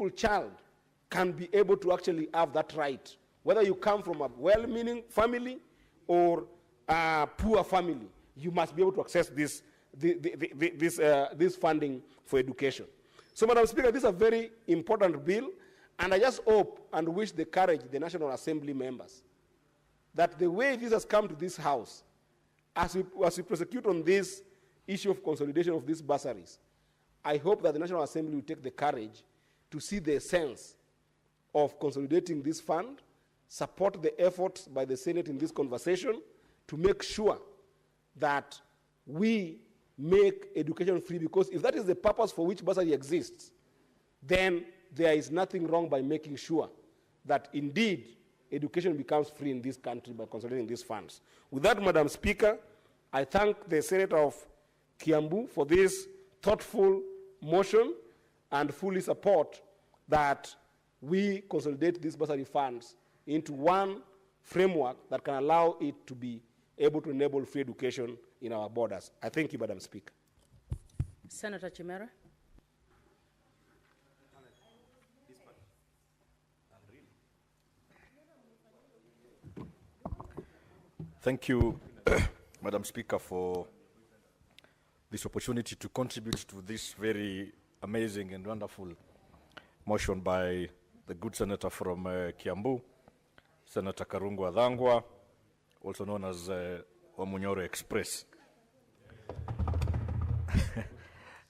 single child can be able to actually have that right. Whether you come from a well-meaning family or a poor family, you must be able to access this funding for education. So, Madam Speaker, this is a very important bill, and I just hope and wish the courage, the National Assembly members, that the way this has come to this House, as we prosecute on this issue of consolidation of these bursaries, I hope that the National Assembly will take the courage to see the sense of consolidating this fund, support the efforts by the Senate in this conversation to make sure that we make education free, because if that is the purpose for which bursary exists, then there is nothing wrong by making sure that indeed education becomes free in this country by consolidating these funds. With that, Madam Speaker, I thank the Senator of Kiambu for this thoughtful motion and fully support that we consolidate these bursary funds into one framework that can allow it to be able to enable free education in our borders. I thank you, Madam Speaker. Senator Chimera. Thank you, Madam Speaker, for this opportunity to contribute to this very amazing and wonderful motion by the good senator from Kiambu, Senator Karungu Adhangwa, also known as Wamunyoro Express.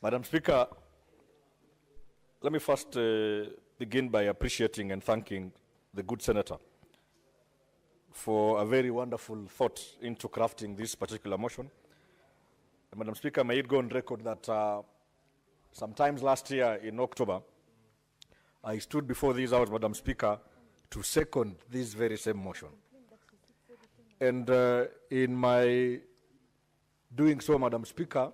Madam Speaker, let me first begin by appreciating and thanking the good senator for a very wonderful thought into crafting this particular motion. And Madam Speaker, may it go on record that sometimes last year in October, I stood before this House, Madam Speaker, to second this very same motion. And in my doing so, Madam Speaker,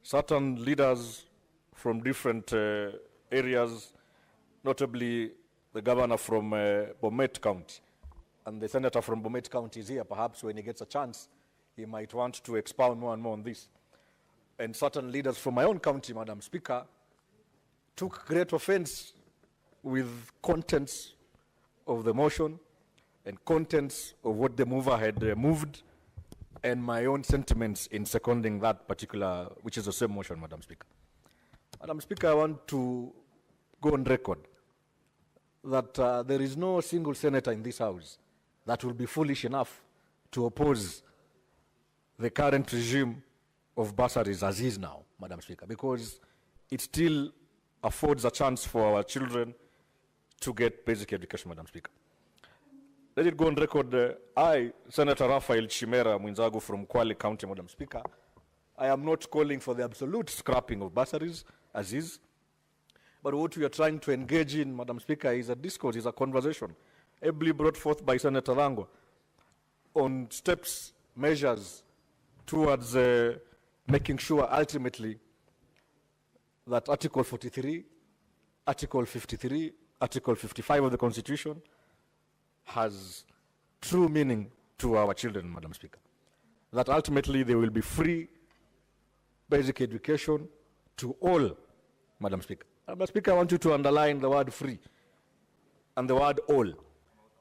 certain leaders from different areas, notably the governor from Bomet County, and the senator from Bomet County is here. Perhaps when he gets a chance, he might want to expound more and more on this. And certain leaders from my own county, Madam Speaker, took great offense with contents of the motion and contents of what the mover had moved, and my own sentiments in seconding that particular, which is the same motion, Madam Speaker. Madam Speaker, I want to go on record that there is no single senator in this House that will be foolish enough to oppose the current regime of bursaries as is now, Madam Speaker, because it still affords a chance for our children to get basic education, Madam Speaker. Let it go on record, I, Senator Raphael Chimera Mwinzagu from Kwale County, Madam Speaker, I am not calling for the absolute scrapping of bursaries as is, but what we are trying to engage in, Madam Speaker, is a discourse, is a conversation, ably brought forth by Senator Rango on steps, measures towards making sure ultimately that Article 43, Article 53, Article 55 of the Constitution has true meaning to our children, Madam Speaker. That ultimately they will be free basic education to all, Madam Speaker. Madam Speaker, I want you to underline the word free and the word all,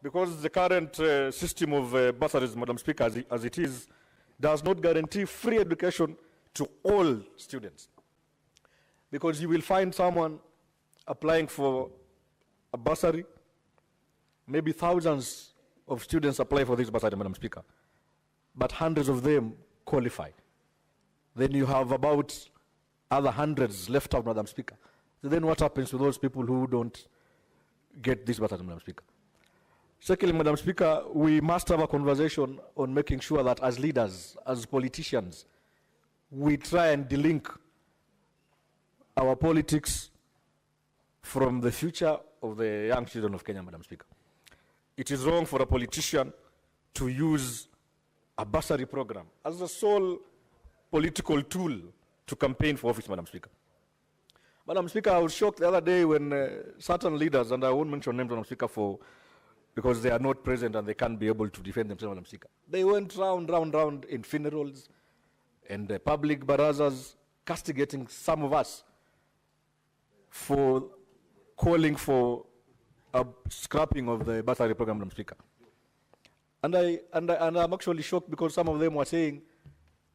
because the current system of bursaries, Madam Speaker, as it is, does not guarantee free education to all students. Because you will find someone applying for a bursary, maybe thousands of students apply for this bursary, Madam Speaker, but hundreds of them qualify. Then you have about other hundreds left out, Madam Speaker. So then what happens to those people who don't get this bursary, Madam Speaker? Secondly, Madam Speaker, we must have a conversation on making sure that as leaders, as politicians, we try and delink our politics from the future of the young children of Kenya, Madam Speaker. It is wrong for a politician to use a bursary program as the sole political tool to campaign for office, Madam Speaker. Madam Speaker, I was shocked the other day when certain leaders, and I won't mention names, Madam Speaker, because they are not present and they can't be able to defend themselves, Madam Speaker. They went round in funerals and public barazas, castigating some of us for calling for a scrapping of the bursary program, Madam Speaker. And I'm actually shocked because some of them were saying,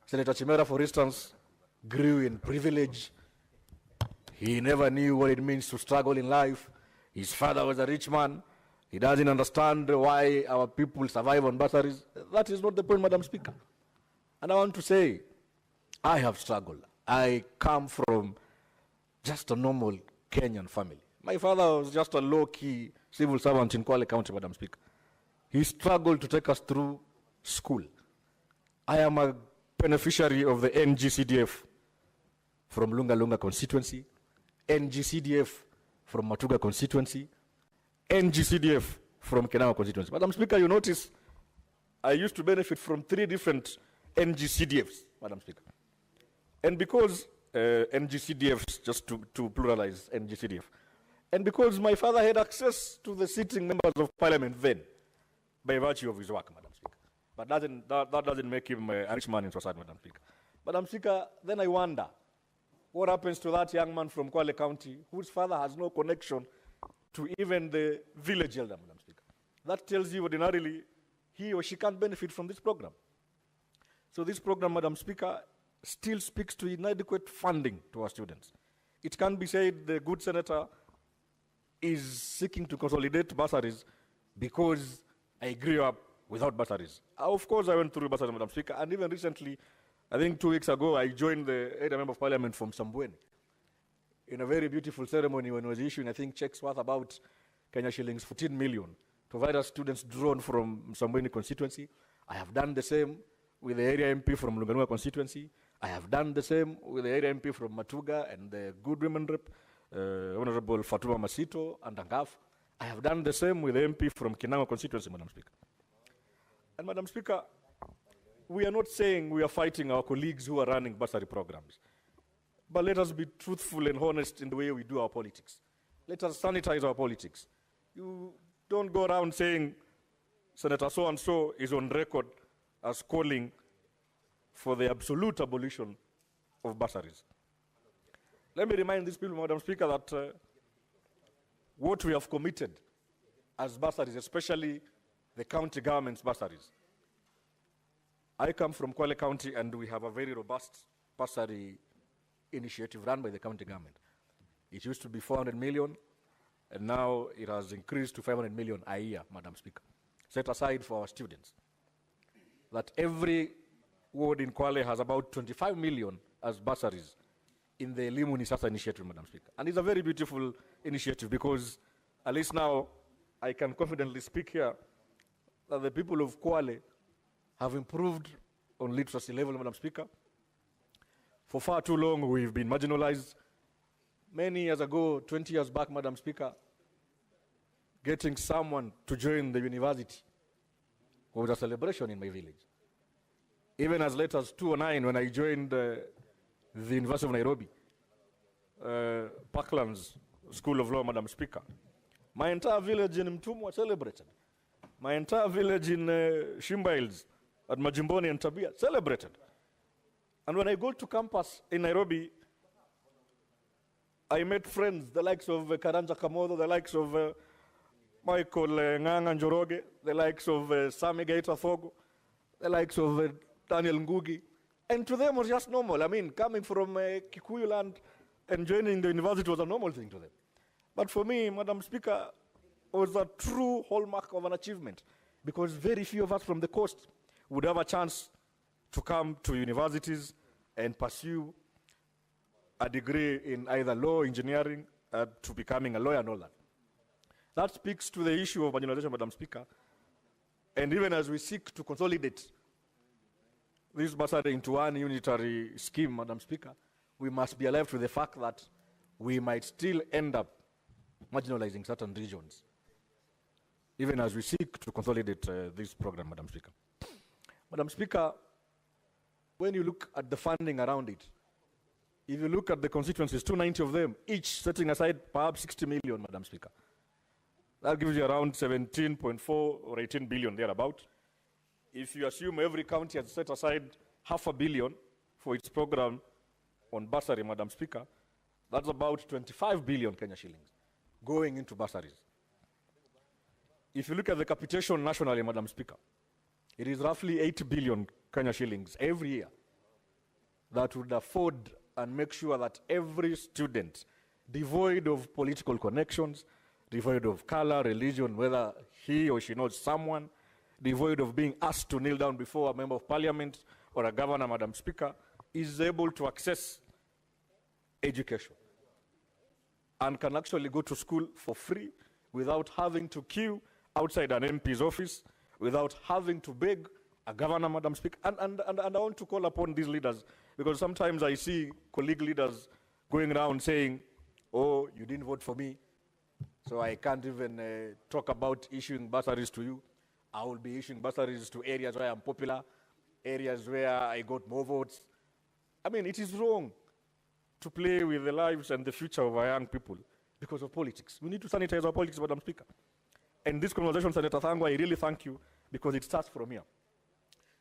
Senator Chimera, for instance, grew in privilege. He never knew what it means to struggle in life. His father was a rich man. He doesn't understand why our people survive on bursaries. That is not the point, Madam Speaker. And I want to say, I have struggled. I come from just a normal Kenyan family. My father was just a low-key civil servant in Kwale County, Madam Speaker. He struggled to take us through school. I am a beneficiary of the NGCDF from Lunga Lunga constituency, NGCDF from Matuga constituency, NGCDF from Kenama constituency. Madam Speaker, you notice I used to benefit from 3 different NGCDFs, Madam Speaker. And because NGCDFs, just to pluralize NGCDF, and because my father had access to the sitting members of parliament then, by virtue of his work, Madam Speaker. But that doesn't make him a rich man in society, Madam Speaker. Madam Speaker, then I wonder, what happens to that young man from Kwale County whose father has no connection to even the village elder, Madam Speaker? That tells you ordinarily he or she can't benefit from this program. So this program, Madam Speaker, still speaks to inadequate funding to our students. It can be said the good senator is seeking to consolidate bursaries because I grew up without bursaries. Of course, I went through bursaries, Madam Speaker, and even recently, I think 2 weeks ago, I joined the area member of parliament from Sambweni in a very beautiful ceremony when I was issuing, I think, checks worth about Kenya shillings 14 million to various students drawn from Sambweni constituency. I have done the same with the area MP from Lunganua constituency. I have done the same with the area MP from Matuga and the good women rep, Honorable Fatuma Masito and Angaf. I have done the same with the MP from Kinangwa constituency, Madam Speaker. And Madam Speaker, we are not saying we are fighting our colleagues who are running bursary programs. But let us be truthful and honest in the way we do our politics. Let us sanitize our politics. You don't go around saying Senator so-and-so is on record as calling for the absolute abolition of bursaries. Let me remind these people, Madam Speaker, that what we have committed as bursaries, especially the county government's bursaries. I come from Kwale County and we have a very robust bursary initiative run by the county government. It used to be 400 million and now it has increased to 500 million a year, Madam Speaker, set aside for our students. That every ward in Kwale has about 25 million as bursaries in the Elimu Ni Sasa initiative, Madam Speaker. And it's a very beautiful initiative because at least now I can confidently speak here that the people of Kwale have improved on literacy level, Madam Speaker. For far too long, we've been marginalized. Many years ago, 20 years back, Madam Speaker, getting someone to join the university was a celebration in my village. Even as late as 2009, when I joined the University of Nairobi, Parklands School of Law, Madam Speaker, my entire village in Mtumwa celebrated. My entire village in Shimba Hills at Majimboni and Tabia celebrated. And when I go to campus in Nairobi, I met friends, the likes of Karanja Kamodo, the likes of Michael Nganga Njoroge, the likes of Sami Gaita Thogo, the likes of Daniel Ngugi. And to them was just normal. I mean, coming from Kikuyu land and joining the university was a normal thing to them. But for me, Madam Speaker, was a true hallmark of an achievement because very few of us from the coast would have a chance to come to universities and pursue a degree in either law, engineering, to becoming a lawyer and all that. That speaks to the issue of marginalization, Madam Speaker. And even as we seek to consolidate this bursary into one unitary scheme, Madam Speaker, we must be alive to the fact that we might still end up marginalizing certain regions, even as we seek to consolidate this program, Madam Speaker. Madam Speaker, when you look at the funding around it, if you look at the constituencies, 290 of them, each setting aside perhaps 60 million, Madam Speaker. That gives you around 17.4 or 18 billion thereabout. If you assume every county has set aside $500 million for its program on bursary, Madam Speaker, that's about 25 billion Kenya shillings. going into bursaries. If you look at the capitation nationally, Madam Speaker, it is roughly 8 billion Kenya shillings every year that would afford and make sure that every student, devoid of political connections, devoid of color, religion, whether he or she knows someone, devoid of being asked to kneel down before a member of parliament or a governor, Madam Speaker, is able to access education and can actually go to school for free without having to queue outside an MP's office, without having to beg a governor, Madam Speaker. And I want to call upon these leaders, because sometimes I see colleague leaders going around saying, oh, you didn't vote for me, so I can't even talk about issuing bursaries to you. I will be issuing bursaries to areas where I'm popular, areas where I got more votes. I mean, it is wrong to play with the lives and the future of our young people because of politics. We need to sanitize our politics, Madam Speaker. And this conversation, Senator Thangwa, I really thank you because it starts from here.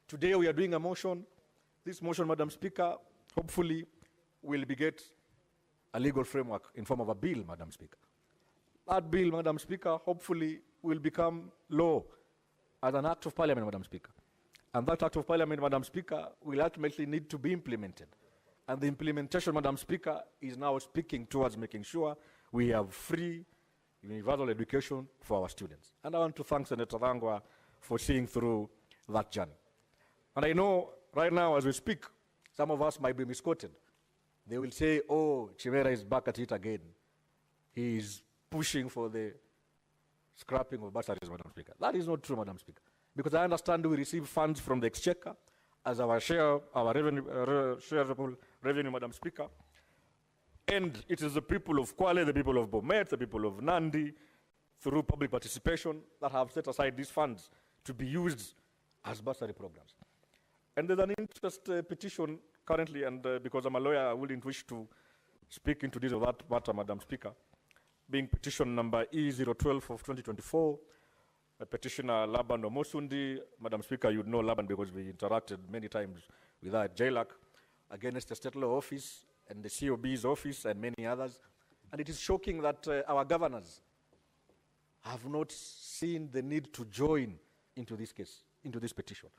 Today we are doing a motion. This motion, Madam Speaker, hopefully will beget a legal framework in form of a bill, Madam Speaker. That bill, Madam Speaker, hopefully will become law as an act of parliament, Madam Speaker. And that act of parliament, Madam Speaker, will ultimately need to be implemented. And the implementation, Madam Speaker, is now speaking towards making sure we have free universal education for our students. And I want to thank Senator Thangwa for seeing through that journey. And I know right now as we speak, some of us might be misquoted. They will say, oh, Chimera is back at it again. He is pushing for the scrapping of bursaries, Madam Speaker. That is not true, Madam Speaker. Because I understand we receive funds from the exchequer as our share, our revenue, shareable revenue, Madam Speaker. And it is the people of Kwale, the people of Bomet, the people of Nandi, through public participation, that have set aside these funds to be used as bursary programs. And there's an interest petition currently, and because I'm a lawyer, I wouldn't wish to speak into this or that matter, Madam Speaker, being petition number E012 of 2024, petitioner Laban Omosundi. Madam Speaker, you'd know Laban because we interacted many times with her at JLAC, against the State Law Office and the COB's office and many others. And it is shocking that our governors have not seen the need to join into this case, into this petition.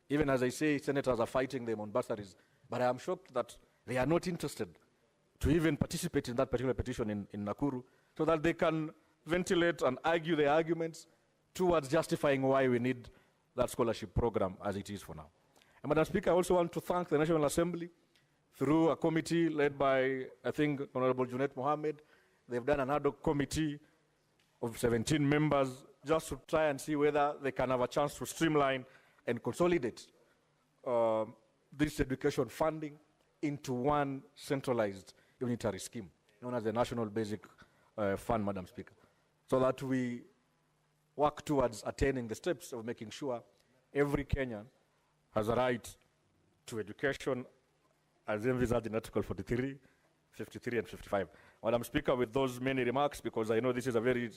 Even as I say, senators are fighting them on bursaries, but I am shocked that they are not interested to even participate in that particular petition in Nakuru, so that they can ventilate and argue their arguments towards justifying why we need that scholarship program as it is for now. And Madam Speaker, I also want to thank the National Assembly through a committee led by, I think, Honorable Junet Mohammed. They've done an ad hoc committee of 17 members just to try and see whether they can have a chance to streamline and consolidate this education funding into one centralized unitary scheme, known as the National Basic Fund, Madam Speaker, so that we work towards attaining the steps of making sure every Kenyan has a right to education as envisaged in Article 43, 53, and 55. Madam Speaker, with those many remarks, because I know this is a very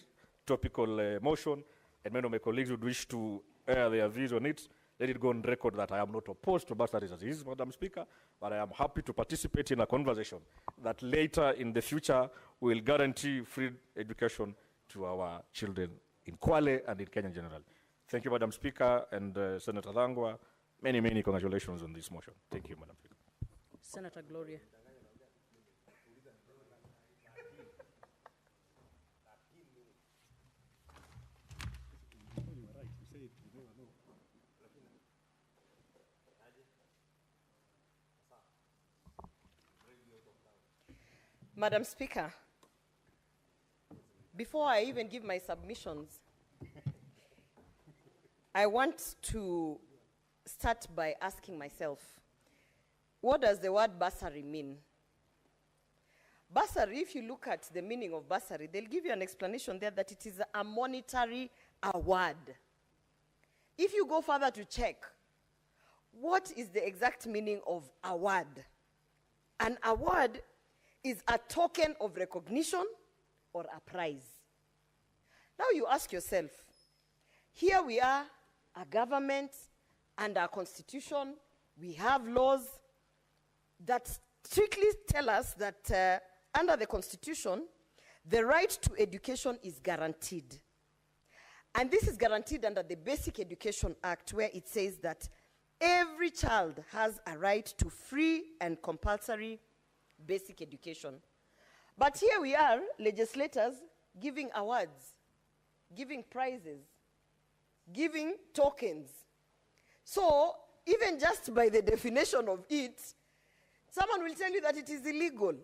topical motion, and many of my colleagues would wish to air their views on it, let it go on record that I am not opposed to bursaries as is, Madam Speaker, but I am happy to participate in a conversation that later in the future will guarantee free education to our children in Kwale and in Kenya generally. Thank you, Madam Speaker, and Senator Thangwa. Many, many congratulations on this motion. Thank you, Madam Speaker. Senator Gloria. Madam Speaker, before I even give my submissions, I want to start by asking myself, what does the word bursary mean? Bursary, if you look at the meaning of bursary, they'll give you an explanation there that it is a monetary award. If you go further to check, what is the exact meaning of award? An award is a token of recognition or a prize. Now you ask yourself, here we are, a government and our constitution, we have laws that strictly tell us that under the constitution, The right to education is guaranteed. And this is guaranteed under the Basic Education Act, where it says that every child has a right to free and compulsory basic education. But here we are, legislators, giving awards, giving prizes, giving tokens. So, even just by the definition of it, someone will tell you that it is illegal.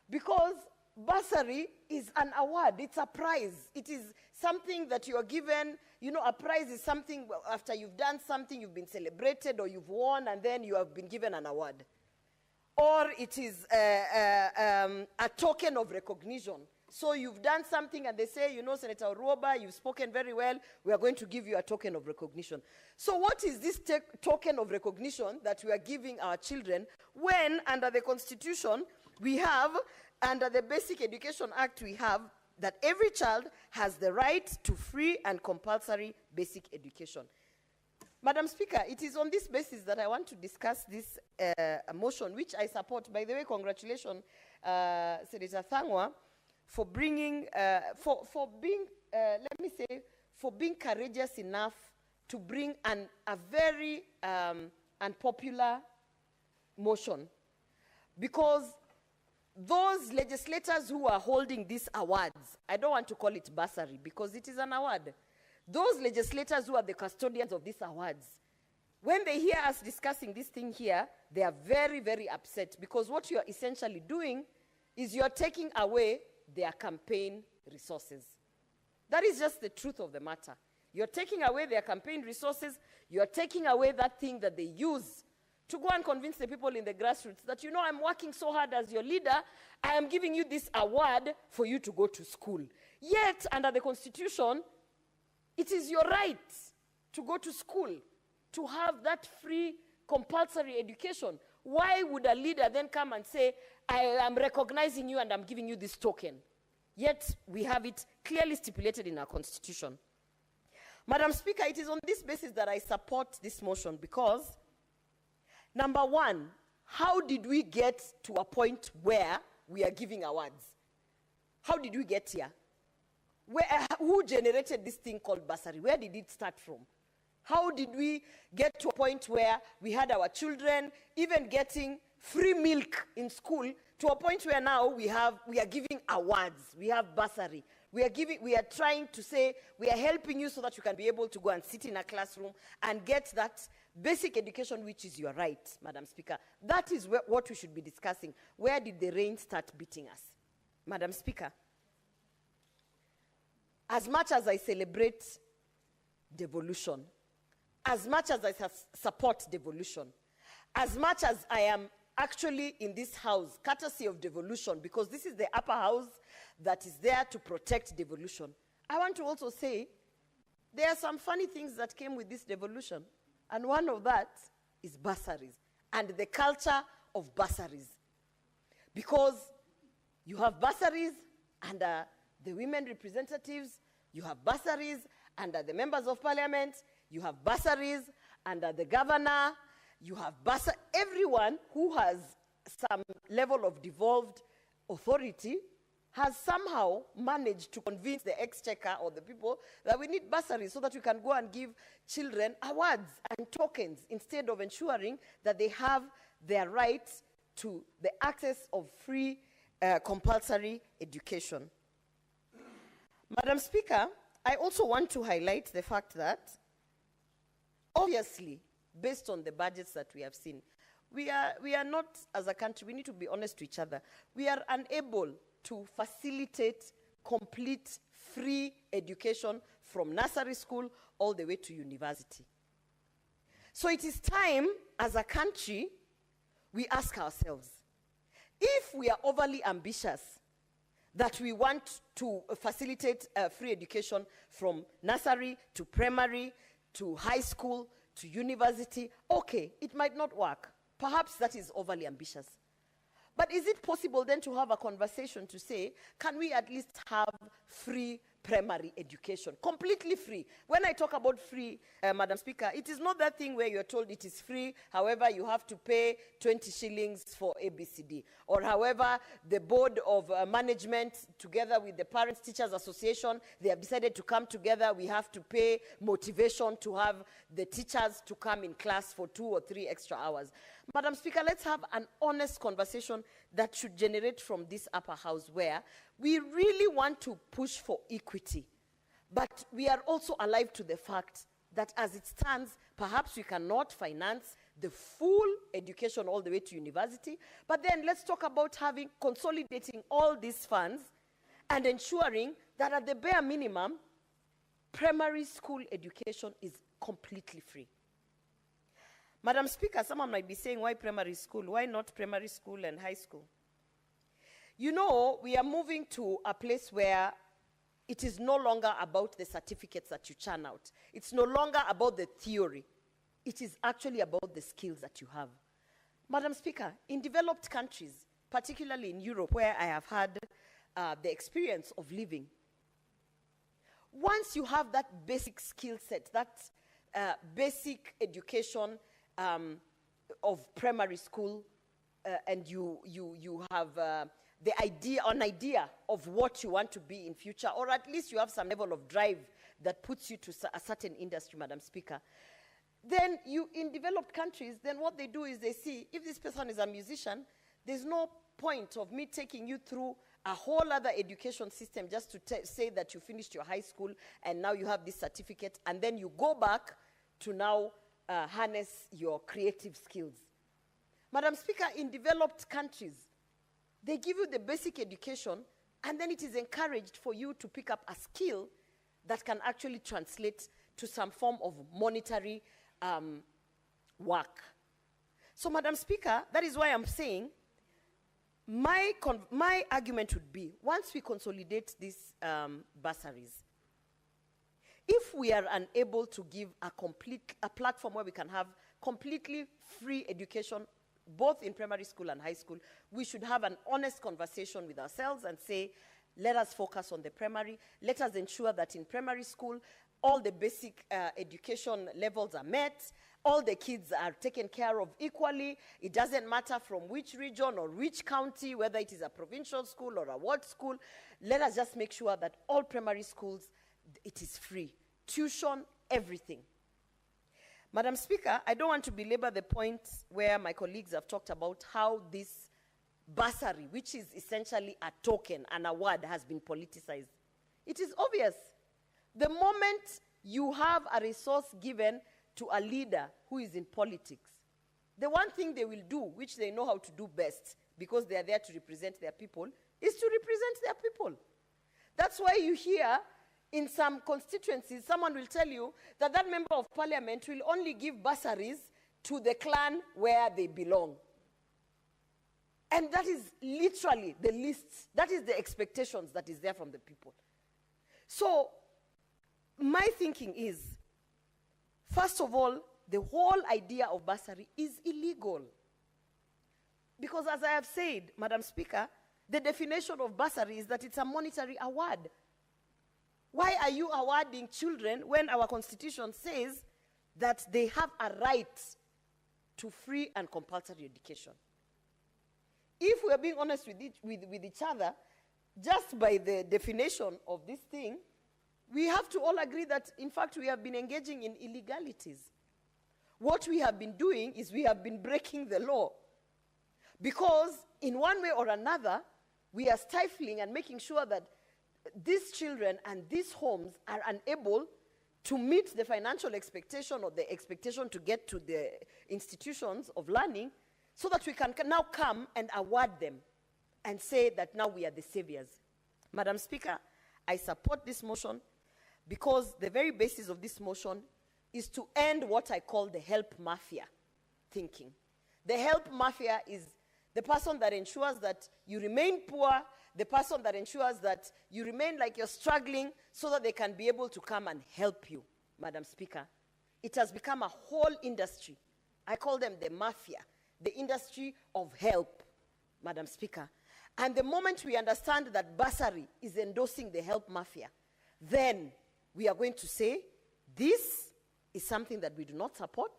Because bursary is an award, it's a prize. It is something that you are given. You know, a prize is something after you've done something, you've been celebrated or you've won, and then you have been given an award. Or it is a token of recognition. So you've done something and they say, you know, Senator Uroba, you've spoken very well, we are going to give you a token of recognition. So what is this token of recognition that we are giving our children when under the Constitution we have, under the Basic Education Act we have, that every child has the right to free and compulsory basic education. Madam Speaker, it is on this basis that I want to discuss this motion, which I support. By the way, congratulations, Senator Thangwa, for bringing, for being, let me say, for being courageous enough to bring a very unpopular motion. Because those legislators who are holding these awards, I don't want to call it bursary because it is an award. Those legislators who are the custodians of these awards, when they hear us discussing this thing here, they are very, very upset because what you are essentially doing is you are taking away their campaign resources. That is just the truth of the matter. You're taking away their campaign resources. You're taking away that thing that they use to go and convince the people in the grassroots that, you know, I'm working so hard as your leader, I am giving you this award for you to go to school. Yet, under the Constitution, it is your right to go to school, to have that free, compulsory education. Why would a leader then come and say, I am recognizing you and I'm giving you this token? Yet, we have it clearly stipulated in our Constitution. Madam Speaker, it is on this basis that I support this motion because, number one, how did we get to a point where we are giving awards? How did we get here? Who generated this thing called bursary? Where did it start from? How did we get to a point where we had our children even getting free milk in school, to a point where now we are giving awards, we have bursary. We are trying to say we are helping you so that you can be able to go and sit in a classroom and get that basic education, which is your right, Madam Speaker. That is what we should be discussing. Where did the rain start beating us? Madam Speaker, as much as I celebrate devolution, as much as I support devolution, as much as I am actually in this house, courtesy of devolution, because this is the upper house that is there to protect devolution, I want to also say there are some funny things that came with this devolution. And one of that is bursaries and the culture of bursaries. Because you have bursaries under the women representatives, you have bursaries under the members of parliament, you have bursaries under the governor, you have everyone who has some level of devolved authority has somehow managed to convince the exchequer or the people that we need bursaries so that we can go and give children awards and tokens instead of ensuring that they have their rights to the access of free compulsory education. Madam Speaker, I also want to highlight the fact that, obviously, based on the budgets that we have seen, we are not, as a country, we need to be honest to each other, we are unable to facilitate complete free education from nursery school all the way to university. So it is time, as a country, we ask ourselves, if we are overly ambitious that we want to facilitate free education from nursery to primary to high school to university, okay, it might not work. Perhaps that is overly ambitious. But is it possible then to have a conversation to say, can we at least have free primary education, completely free. When I talk about free, Madam Speaker, it is not that thing where you're told it is free, however, you have to pay 20 shillings for ABCD, or however, the board of management, together with the Parents Teachers Association, they have decided to come together, we have to pay motivation to have the teachers to come in class for 2 or 3 extra hours. Madam Speaker, let's have an honest conversation that should generate from this upper house, where we really want to push for equity, but we are also alive to the fact that as it stands, perhaps we cannot finance the full education all the way to university, but then let's talk about consolidating all these funds and ensuring that at the bare minimum, primary school education is completely free. Madam Speaker, someone might be saying, why primary school? Why not primary school and high school? You know, we are moving to a place where it is no longer about the certificates that you churn out. It's no longer about the theory. It is actually about the skills that you have. Madam Speaker, in developed countries, particularly in Europe, where I have had the experience of living, once you have that basic skill set, that basic education of primary school, and you have the idea of what you want to be in future, or at least you have some level of drive that puts you to a certain industry, Madam Speaker, then in developed countries, then what they do is they see, if this person is a musician, there's no point of me taking you through a whole other education system just to say that you finished your high school and now you have this certificate, and then you go back to now harness your creative skills. Madam Speaker, in developed countries, they give you the basic education, and then it is encouraged for you to pick up a skill that can actually translate to some form of monetary work. So, Madam Speaker, that is why I'm saying my argument would be, once we consolidate these bursaries, if we are unable to give a platform where we can have completely free education, both in primary school and high school, we should have an honest conversation with ourselves and say, let us focus on the primary. Let us ensure that in primary school, all the basic education levels are met. All the kids are taken care of equally. It doesn't matter from which region or which county, whether it is a provincial school or a ward school. Let us just make sure that all primary schools, it is free. Tuition, everything. Madam Speaker, I don't want to belabor the point where my colleagues have talked about how this bursary, which is essentially a token, an award, has been politicized. It is obvious. The moment you have a resource given to a leader who is in politics, the one thing they will do, which they know how to do best, because they are there to represent their people, is to represent their people. That's why you hear in some constituencies, someone will tell you that that member of parliament will only give bursaries to the clan where they belong. And that is literally the list. That is the expectations that is there from the people. So, my thinking is, first of all, the whole idea of bursary is illegal. Because as I have said, Madam Speaker, the definition of bursary is that it's a monetary award. Why are you awarding children when our constitution says that they have a right to free and compulsory education? If we are being honest with each other, just by the definition of this thing, we have to all agree that, in fact, we have been engaging in illegalities. What we have been doing is we have been breaking the law. Because in one way or another, we are stifling and making sure that these children and these homes are unable to meet the financial expectation or the expectation to get to the institutions of learning, so that we can now come and award them and say that now we are the saviors. Madam Speaker, I support this motion because the very basis of this motion is to end what I call the help mafia thinking. The help mafia is the person that ensures that you remain poor, the person that ensures that you remain like you're struggling so that they can be able to come and help you, Madam Speaker. It has become a whole industry. I call them the mafia, the industry of help, Madam Speaker. And the moment we understand that bursary is endorsing the help mafia, then we are going to say, this is something that we do not support.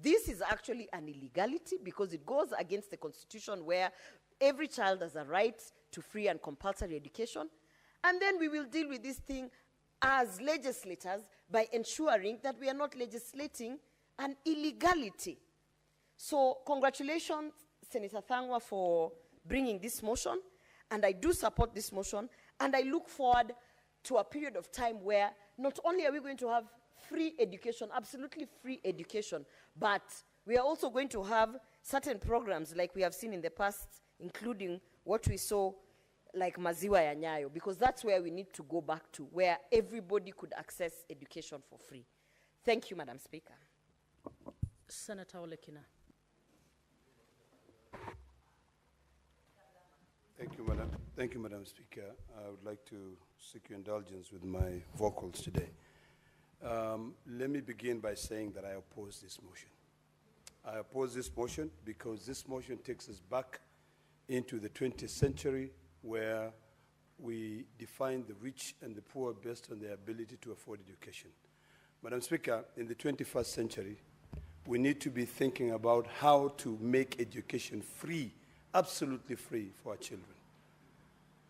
This is actually an illegality because it goes against the Constitution, where every child has a right to free and compulsory education. And then we will deal with this thing as legislators by ensuring that we are not legislating an illegality. So congratulations, Senator Thangwa, for bringing this motion. And I do support this motion. And I look forward to a period of time where not only are we going to have free education, absolutely free education, but we are also going to have certain programs like we have seen in the past, including what we saw like Maziwa ya Nyayo, because that's where we need to go back to, where everybody could access education for free. Thank you, Madam Speaker. Senator Olekina. Thank you, Madam Speaker. I would like to seek your indulgence with my vocals today. Let me begin by saying that I oppose this motion. I oppose this motion because this motion takes us back into the 20th century, where we define the rich and the poor based on their ability to afford education. Madam Speaker, in the 21st century, we need to be thinking about how to make education free, absolutely free for our children.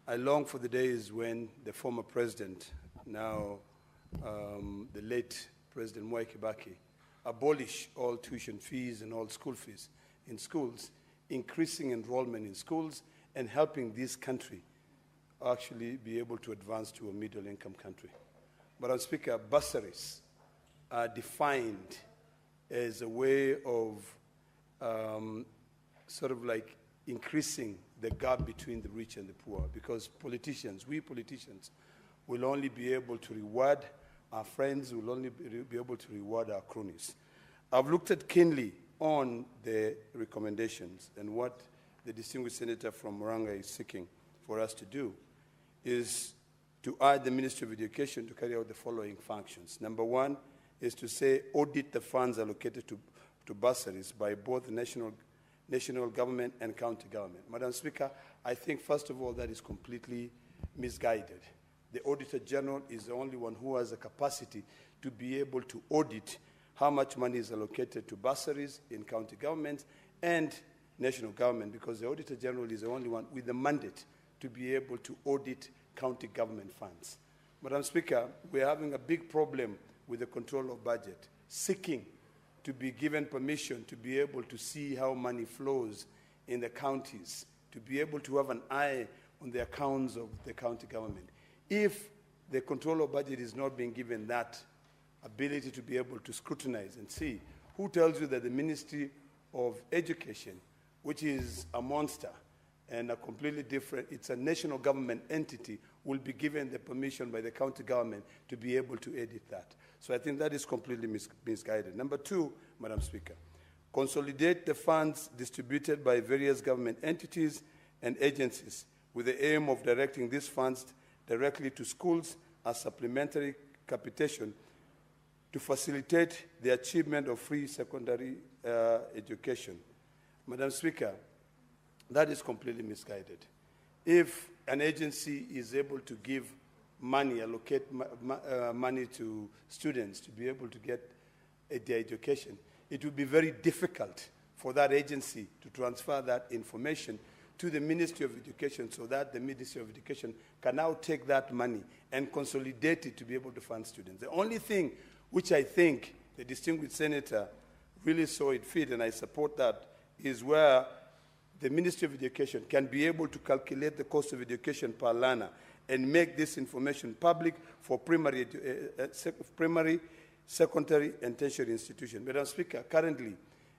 I long for the days when the former president, now the late President Mwai Kibaki, abolish all tuition fees and all school fees in schools, increasing enrollment in schools, and helping this country actually be able to advance to a middle-income country. Madam Speaker, bursaries are defined as a way of sort of like increasing the gap between the rich and the poor, because we politicians, will only be able to reward our friends, will only be able to reward our cronies. I've looked at keenly on the recommendations, and what the distinguished senator from Muranga is seeking for us to do is to urge the Ministry of Education to carry out the following functions. Number one is to say audit the funds allocated to bursaries by both the national government and county government. Madam Speaker, I think first of all that is completely misguided. The Auditor General is the only one who has the capacity to be able to audit how much money is allocated to bursaries in county governments and national government, because the Auditor General is the only one with the mandate to be able to audit county government funds. Madam Speaker, we're having a big problem with the control of budget, seeking to be given permission to be able to see how money flows in the counties, to be able to have an eye on the accounts of the county government. If the control of budget is not being given that ability to be able to scrutinize and see, who tells you that the Ministry of Education, which is a monster and a completely different, it's a national government entity, will be given the permission by the county government to be able to edit that? So I think that is completely misguided. Number two, Madam Speaker, consolidate the funds distributed by various government entities and agencies with the aim of directing these funds directly to schools as supplementary capitation to facilitate the achievement of free secondary education. Madam Speaker, that is completely misguided. If an agency is able to give money, allocate money to students to be able to get their education, it would be very difficult for that agency to transfer that information to the Ministry of Education, so that the Ministry of Education can now take that money and consolidate it to be able to fund students. The only thing which I think the distinguished senator really saw it fit, and I support that, is where the Ministry of Education can be able to calculate the cost of education per learner and make this information public for primary, secondary, and tertiary institutions. Madam Speaker, currently,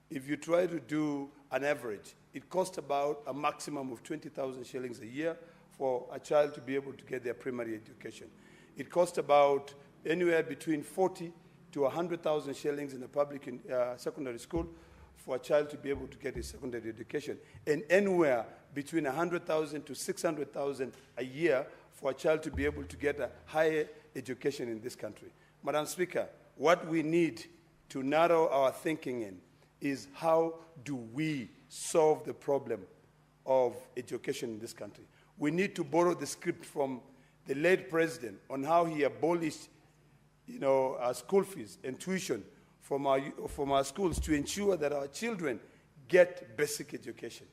if you try to do an average, it costs about a maximum of 20,000 shillings a year for a child to be able to get their primary education. It costs about anywhere between 40 to 100,000 shillings in a public secondary school for a child to be able to get his secondary education, and anywhere between 100,000 to 600,000 a year for a child to be able to get a higher education in this country. Madam Speaker, what we need to narrow our thinking in is how do we solve the problem of education in this country. We need to borrow the script from the late president on how he abolished, school fees and tuition from our schools to ensure that our children get basic education,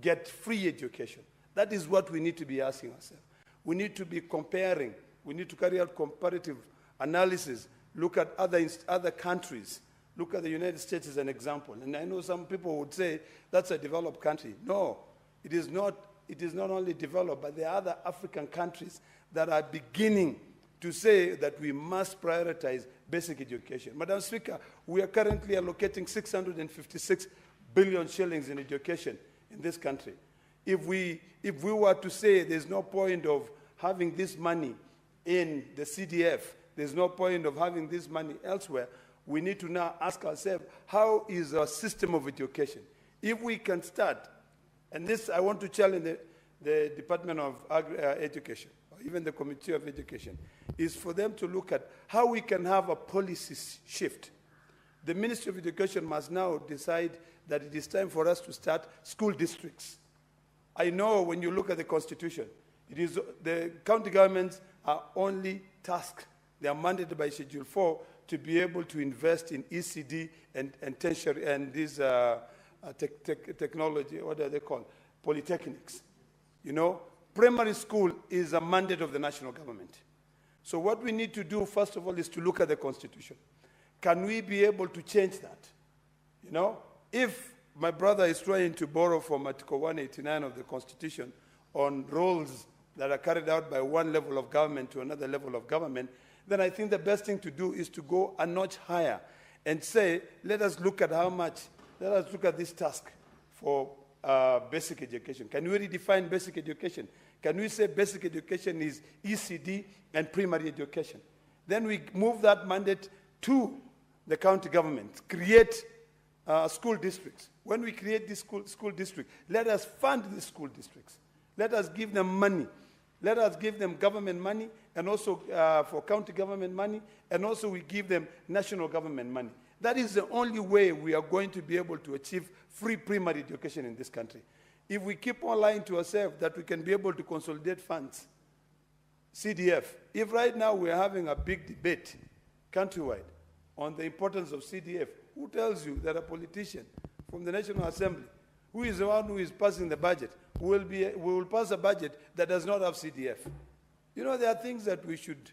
get free education. That is what we need to be asking ourselves. We need to be comparing. We need to carry out comparative analysis, look at other countries, look at the United States as an example. And I know some people would say that's a developed country. No, it is not. It is not only developed, but there are other African countries that are beginning to say that we must prioritize basic education. Madam Speaker, we are currently allocating 656 billion shillings in education in this country. If we were to say there's no point of having this money in the CDF, there's no point of having this money elsewhere, we need to now ask ourselves, how is our system of education? If we can start, and this I want to challenge the Department of Education, or even the Committee of Education, is for them to look at how we can have a policy shift. The Ministry of Education must now decide that it is time for us to start school districts. I know when you look at the Constitution, the county governments are only tasked, they are mandated by Schedule 4 to be able to invest in ECD and tertiary and these technology, what are they called? Polytechnics. Primary school is a mandate of the national government. So what we need to do, first of all, is to look at the Constitution. Can we be able to change that? If my brother is trying to borrow from Article 189 of the Constitution on roles that are carried out by one level of government to another level of government, then I think the best thing to do is to go a notch higher and say, let us look at this task for basic education. Can we redefine basic education? Can we say basic education is ECD and primary education? Then we move that mandate to the county government, create school districts. When we create this school district, let us fund the school districts. Let us give them money. Let us give them government money, and also for county government money, and also we give them national government money. That is the only way we are going to be able to achieve free primary education in this country. If we keep on lying to ourselves that we can be able to consolidate funds, CDF, if right now we are having a big debate countrywide on the importance of CDF, who tells you that a politician from the National Assembly, who is the one who is passing the budget, will pass a budget that does not have CDF? There are things that we should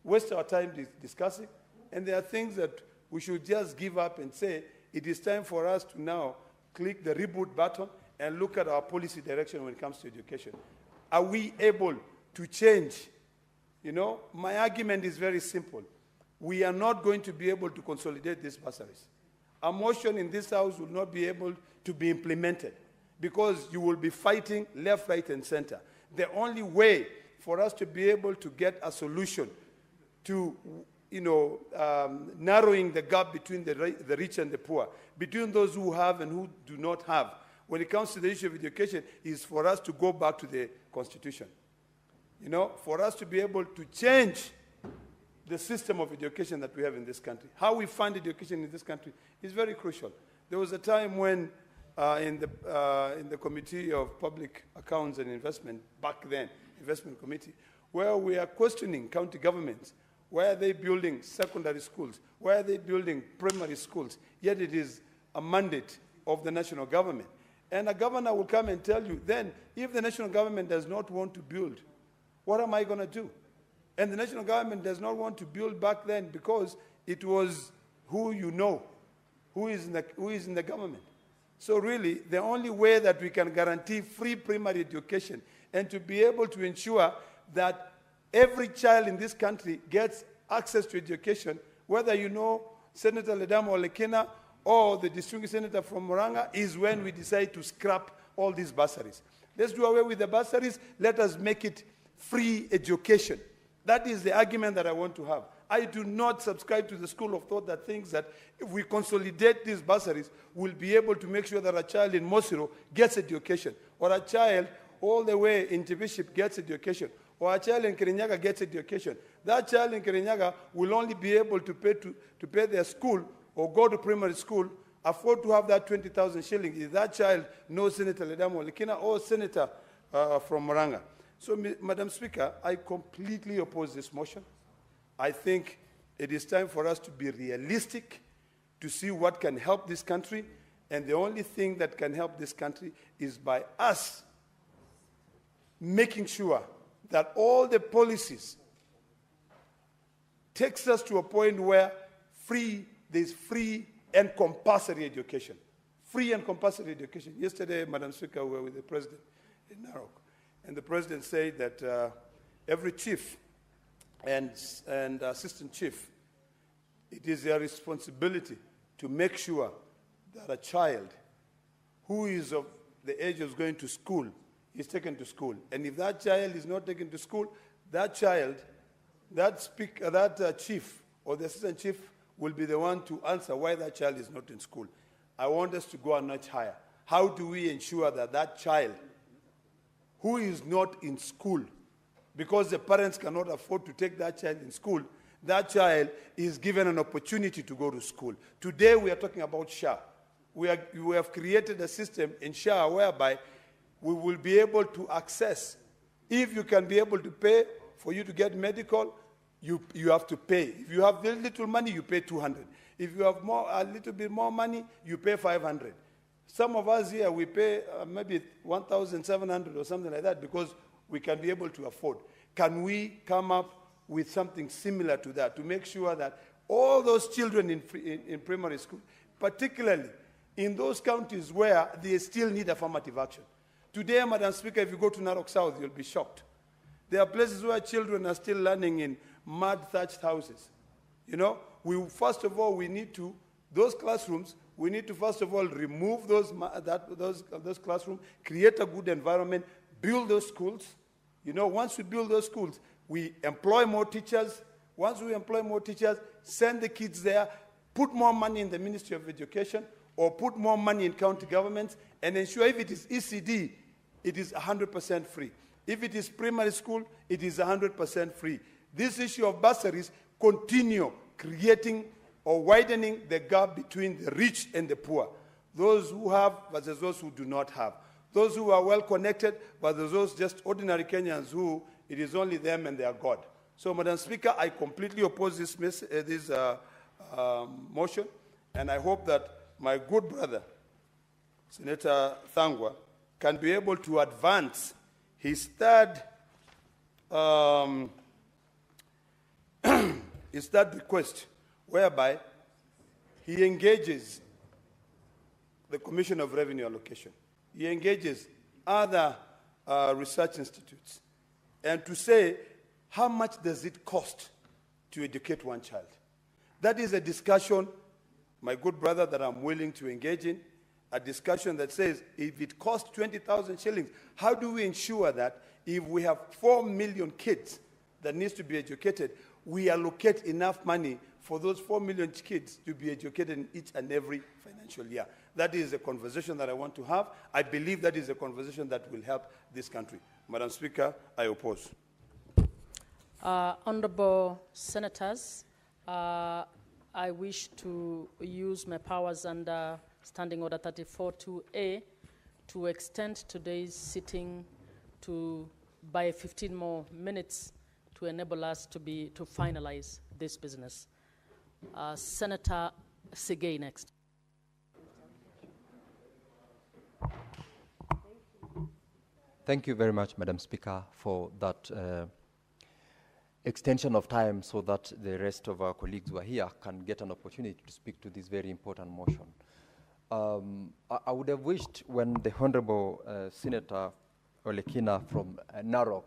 waste our time discussing, and there are things that we should just give up and say, it is time for us to now click the reboot button and look at our policy direction when it comes to education. Are we able to change? My argument is very simple. We are not going to be able to consolidate these bursaries. A motion in this House will not be able to be implemented because you will be fighting left, right, and center. The only way for us to be able to get a solution to narrowing the gap between the rich and the poor, between those who have and who do not have, when it comes to the issue of education, is for us to go back to the Constitution. For us to be able to change the system of education that we have in this country. How we fund education in this country is very crucial. There was a time when in the Committee of Public Accounts and Investment, back then, Investment Committee, where we are questioning county governments. Why are they building secondary schools? Why are they building primary schools? Yet it is a mandate of the national government. And a governor will come and tell you, then, if the national government does not want to build, what am I going to do? And the national government does not want to build back then because it was who who is in the government. So really, the only way that we can guarantee free primary education and to be able to ensure that every child in this country gets access to education, whether Senator Ledamo Olekina or the district senator from Murang'a, is when we decide to scrap all these bursaries. Let's do away with the bursaries. Let us make it free education. That is the argument that I want to have. I do not subscribe to the school of thought that thinks that if we consolidate these bursaries, we'll be able to make sure that a child in Mosiro gets education, or a child all the way in Bishop gets education, or a child in Kirinyaga gets education. That child in Kirinyaga will only be able to pay their school or go to primary school, afford to have that 20,000 shillings if that child knows Senator Ledamo Olekina or Senator from Murang'a. So, Madam Speaker, I completely oppose this motion. I think it is time for us to be realistic, to see what can help this country, and the only thing that can help this country is by us making sure that all the policies takes us to a point where there's free and compulsory education. Free and compulsory education. Yesterday, Madam Speaker, we were with the President in Narok, and the President said that every chief and assistant chief, it is their responsibility to make sure that a child who is of the age of going to school is taken to school. And if that child is not taken to school, that child, that chief or the assistant chief will be the one to answer why that child is not in school. I want us to go a notch higher. How do we ensure that that child who is not in school, because the parents cannot afford to take that child in school, that child is given an opportunity to go to school? Today we are talking about SHA. We have created a system in SHA whereby we will be able to access. If you can be able to pay for you to get medical, you have to pay. If you have very little money, you pay 200. If you have a little bit more money, you pay 500. Some of us here, we pay maybe 1,700 or something like that because we can be able to afford. Can we come up with something similar to that to make sure that all those children in primary school, particularly in those counties where they still need affirmative action? Today, Madam Speaker, if you go to Narok South, you'll be shocked. There are places where children are still learning in mud-thatched houses. You know, first of all, those classrooms, we need to first of all remove those classrooms, create a good environment, build those schools. You know, once we build those schools, we employ more teachers. Once we employ more teachers, send the kids there, put more money in the Ministry of Education, or put more money in county governments, and ensure if it is ECD, it is 100% free. If it is primary school, it is 100% free. This issue of bursaries continue creating or widening the gap between the rich and the poor. Those who have versus those who do not have. Those who are well connected versus those just ordinary Kenyans who it is only them and their God. So, Madam Speaker, I completely oppose this motion, and I hope that my good brother, Senator Thangwa, can be able to advance his third request, whereby he engages the Commission of Revenue Allocation. He engages other research institutes, and to say, how much does it cost to educate one child? That is a discussion, my good brother, that I'm willing to engage in, a discussion that says, if it costs 20,000 shillings, how do we ensure that if we have 4 million kids that needs to be educated, we allocate enough money for those 4 million kids to be educated in each and every financial year? That is a conversation that I want to have. I believe that is a conversation that will help this country. Madam Speaker, I oppose. Honorable Senators, I wish to use my powers under Standing Order 34-2A to extend today's sitting by 15 more minutes to enable us to finalize this business. Senator Segei next. Thank you very much, Madam Speaker, for that extension of time so that the rest of our colleagues who are here can get an opportunity to speak to this very important motion. I would have wished when the Honorable Senator Olekina from Narok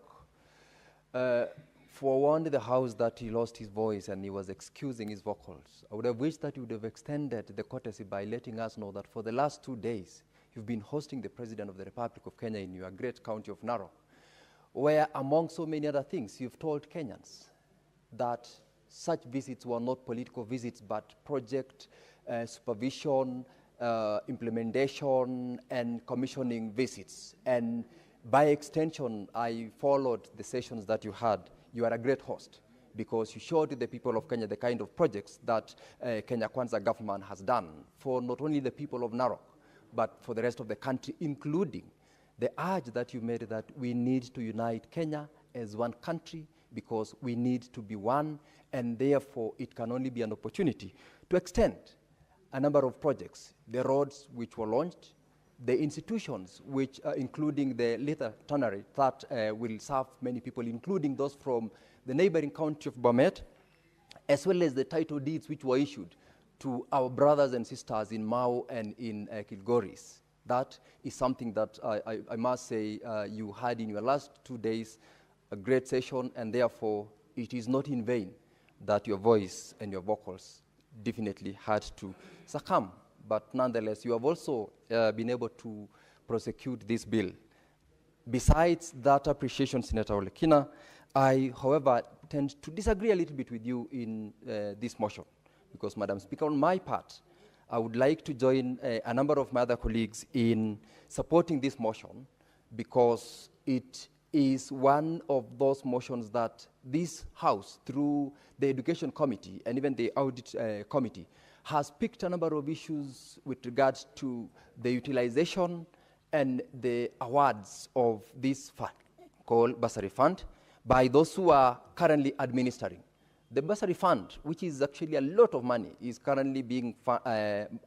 forewarned the House that he lost his voice and he was excusing his vocals. I would have wished that he would have extended the courtesy by letting us know that for the last 2 days, you've been hosting the President of the Republic of Kenya in your great county of Narok, where, among so many other things, you've told Kenyans that such visits were not political visits, but project supervision, implementation, and commissioning visits. And by extension, I followed the sessions that you had. You are a great host because you showed the people of Kenya the kind of projects that Kenya Kwanza government has done for not only the people of Narok, but for the rest of the country, including the urge that you made that we need to unite Kenya as one country because we need to be one, and therefore it can only be an opportunity to extend a number of projects, the roads which were launched, the institutions which, including the litter tannery that will serve many people, including those from the neighboring county of Bomet, as well as the title deeds which were issued to our brothers and sisters in Mau and in Kilgoris. That is something that I must say you had in your last 2 days, a great session, and therefore it is not in vain that your voice and your vocals definitely had to succumb. But nonetheless, you have also been able to prosecute this bill. Besides that appreciation, Senator Olekina, I, however, tend to disagree a little bit with you in this motion, because, Madam Speaker, on my part, I would like to join a number of my other colleagues in supporting this motion, because it is one of those motions that this House, through the Education Committee and even the Audit Committee, has picked a number of issues with regards to the utilization and the awards of this fund called Bursary Fund by those who are currently administering. The Bursary Fund, which is actually a lot of money, is currently being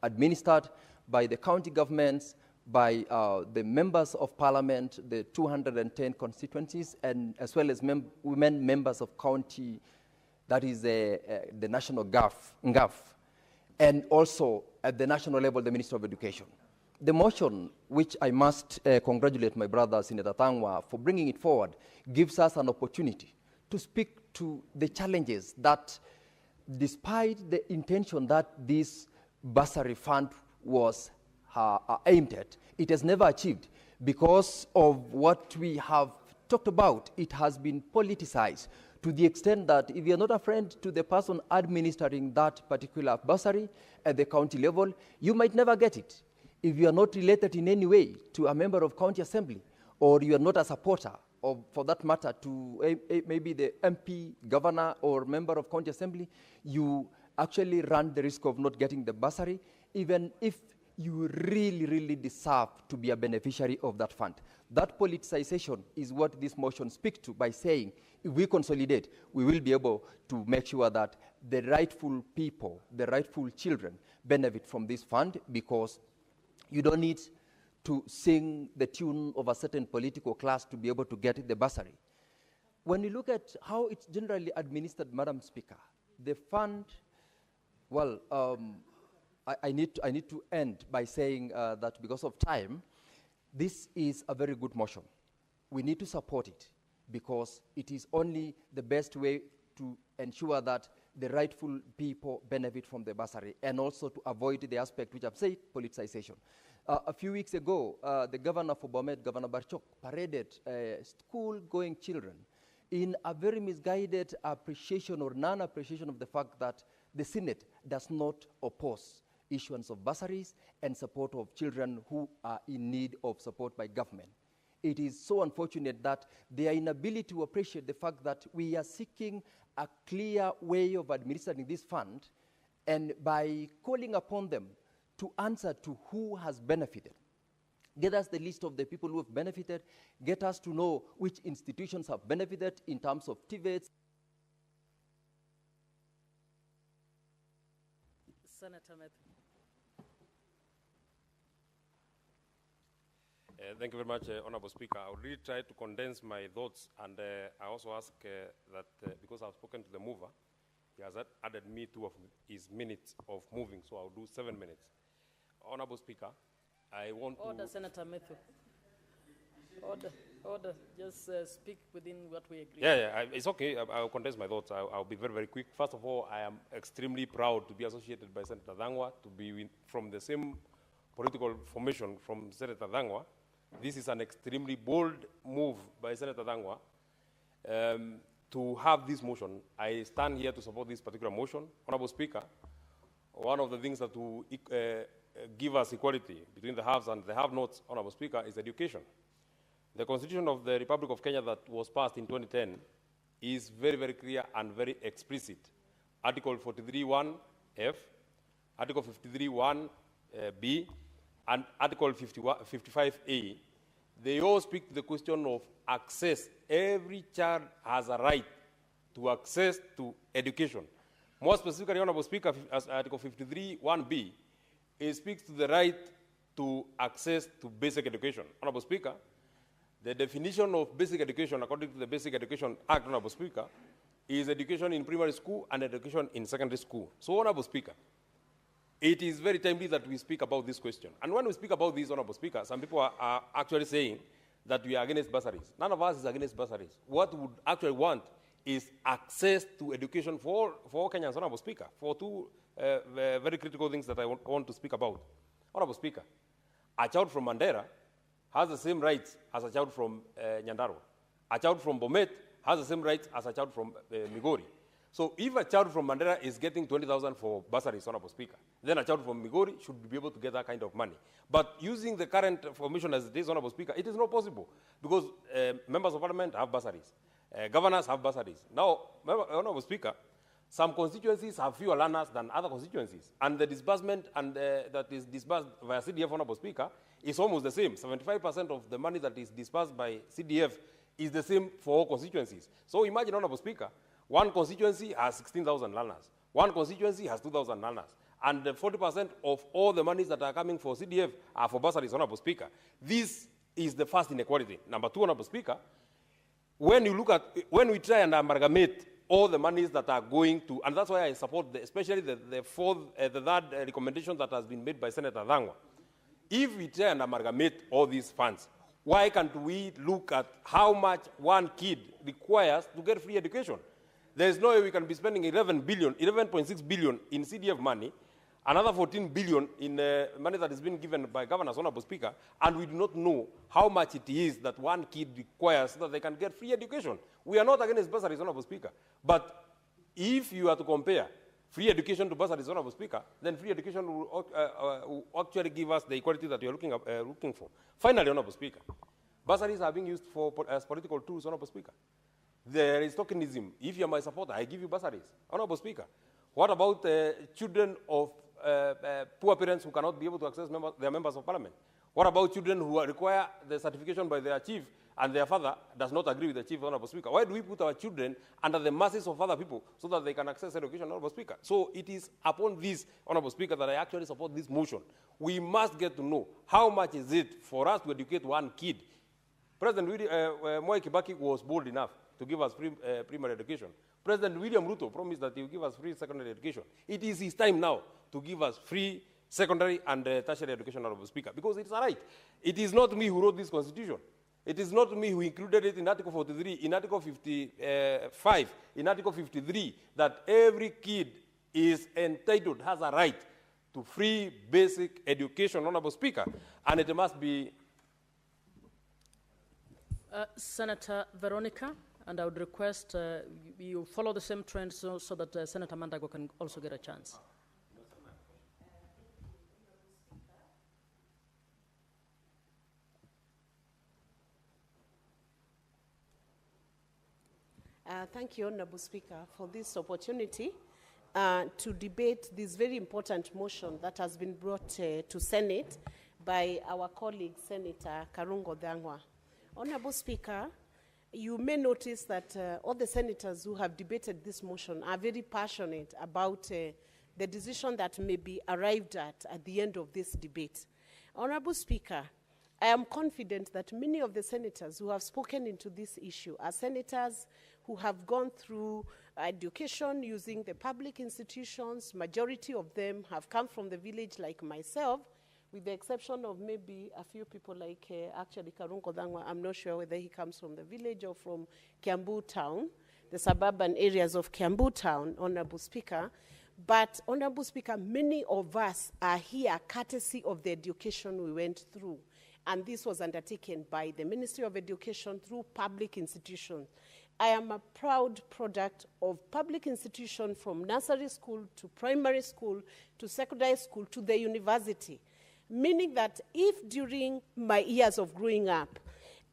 administered by the county governments, by the members of parliament, the 210 constituencies, and as well as women members of county, that is the national GAF, and also at the national level, the Minister of Education. The motion, which I must congratulate my brother, Senator Thangwa, for bringing it forward, gives us an opportunity to speak to the challenges that, despite the intention that this bursary fund was aimed at, it has never achieved. Because of what we have talked about, it has been politicized to the extent that if you're not a friend to the person administering that particular bursary at the county level, you might never get it. If you are not related in any way to a member of county assembly, or you are not a supporter, or for that matter, to maybe the MP, governor, or member of county assembly, you actually run the risk of not getting the bursary, even if you really, really deserve to be a beneficiary of that fund. That politicization is what this motion speaks to by saying, if we consolidate, we will be able to make sure that the rightful people, the rightful children, benefit from this fund, because you don't need to sing the tune of a certain political class to be able to get the bursary. When you look at how it's generally administered, Madam Speaker, the fund, well, I need to end by saying that because of time, this is a very good motion. We need to support it because it is only the best way to ensure that the rightful people benefit from the bursary, and also to avoid the aspect which I've said, politicization. A few weeks ago, the governor for Bomet, Governor Barchok, paraded school-going children in a very misguided appreciation or non-appreciation of the fact that the Senate does not oppose issuance of bursaries and support of children who are in need of support by government. It is so unfortunate that their inability to appreciate the fact that we are seeking a clear way of administering this fund, and by calling upon them to answer to who has benefited. Get us the list of the people who have benefited. Get us to know which institutions have benefited in terms of TVETs. Senator Matthew. Thank you very much, Honorable Speaker. I will really try to condense my thoughts, and I also ask that because I've spoken to the mover, he has added me 2 of his minutes of moving, so I'll do 7 minutes. Honorable Speaker, I want Order, to... Senator Matthew. Order. Just speak within what we agree. Yeah, it's okay. I'll condense my thoughts. I'll be very, very quick. First of all, I am extremely proud to be associated by Senator Thangwa, to be from the same political formation from Senator Thangwa. This is an extremely bold move by Senator Thangwa to have this motion. I stand here to support this particular motion. Honorable Speaker, one of the things that will give us equality between the haves and the have-nots, Honorable Speaker, is education. The Constitution of the Republic of Kenya that was passed in 2010 is very, very clear and very explicit. Article 43(1)(f), Article 53(1)(b), and Article 55A they all speak to the question of access. Every child has a right to access to education. More specifically, Honorable Speaker, as Article 53, 1B, it speaks to the right to access to basic education. Honorable Speaker, the definition of basic education, according to the Basic Education Act, Honorable Speaker, is education in primary school and education in secondary school. So, Honorable Speaker, it is very timely that we speak about this question. And when we speak about this, Honorable Speaker, some people are actually saying that we are against bursaries. None of us is against bursaries. What we would actually want is access to education for Kenyans, Honorable Speaker, for two very critical things that I want to speak about. Honorable Speaker, a child from Mandera has the same rights as a child from Nyandarua. A child from Bomet has the same rights as a child from Migori. So if a child from Mandera is getting 20,000 for bursaries, Honorable Speaker, then a child from Migori should be able to get that kind of money. But using the current formation as it is, Honorable Speaker, it is not possible because members of parliament have bursaries. Governors have bursaries. Now, Honorable Speaker, some constituencies have fewer learners than other constituencies. And the disbursement that is disbursed via CDF, Honorable Speaker, is almost the same. 75% of the money that is disbursed by CDF is the same for all constituencies. So imagine, Honorable Speaker, one constituency has 16,000 learners. One constituency has 2,000 learners. And 40% of all the monies that are coming for CDF are for bursaries, Honorable Speaker. This is the first inequality. Number two, Honorable Speaker, when we try and amalgamate all the monies that are going to, and that's why I support especially the third recommendation that has been made by Senator Dhangwa. If we try and amalgamate all these funds, why can't we look at how much one kid requires to get free education? There is no way we can be spending 11.6 billion in CDF money, another 14 billion in money that is being given by governors, Honorable Speaker, and we do not know how much it is that one kid requires so that they can get free education. We are not against bursaries, Honorable Speaker, but if you are to compare free education to bursaries, Honorable Speaker, then free education will actually give us the equality that you are looking for. Finally, Honorable Speaker, bursaries are being used as political tools, Honorable Speaker. There is tokenism. If you are my supporter, I give you bursaries. Honorable Speaker, what about children of poor parents who cannot be able to access their members of parliament? What about children who require the certification by their chief and their father does not agree with the chief, Honorable Speaker? Why do we put our children under the masses of other people so that they can access education, Honorable Speaker? So it is upon this, Honorable Speaker, that I actually support this motion. We must get to know how much is it for us to educate one kid. President Mwai Kibaki was bold enough to give us free primary education. President William Ruto promised that he will give us free secondary education. It is his time now to give us free secondary and tertiary education, Honorable Speaker, because it's a right. It is not me who wrote this constitution. It is not me who included it in Article 43, in Article 55, in Article 53, that every kid is entitled, has a right to free basic education, Honorable Speaker, and it must be... Senator Veronica, and I would request you follow the same trend so that Senator Mandago can also get a chance. Thank you, Honorable Speaker, for this opportunity to debate this very important motion that has been brought to Senate by our colleague, Senator Karungo Dhangwa. Honorable Speaker, you may notice that all the senators who have debated this motion are very passionate about the decision that may be arrived at the end of this debate. Honorable Speaker, I am confident that many of the senators who have spoken into this issue are senators who have gone through education using the public institutions. Majority of them have come from the village like myself, with the exception of maybe a few people like actually Karungo Dhangwa. I'm not sure whether he comes from the village or from Kiambu town, the suburban areas of Kiambu town, Honorable Speaker. But, Honorable Speaker, many of us are here courtesy of the education we went through. And this was undertaken by the Ministry of Education through public institutions. I am a proud product of public institutions from nursery school to primary school to secondary school to the university. Meaning that if during my years of growing up,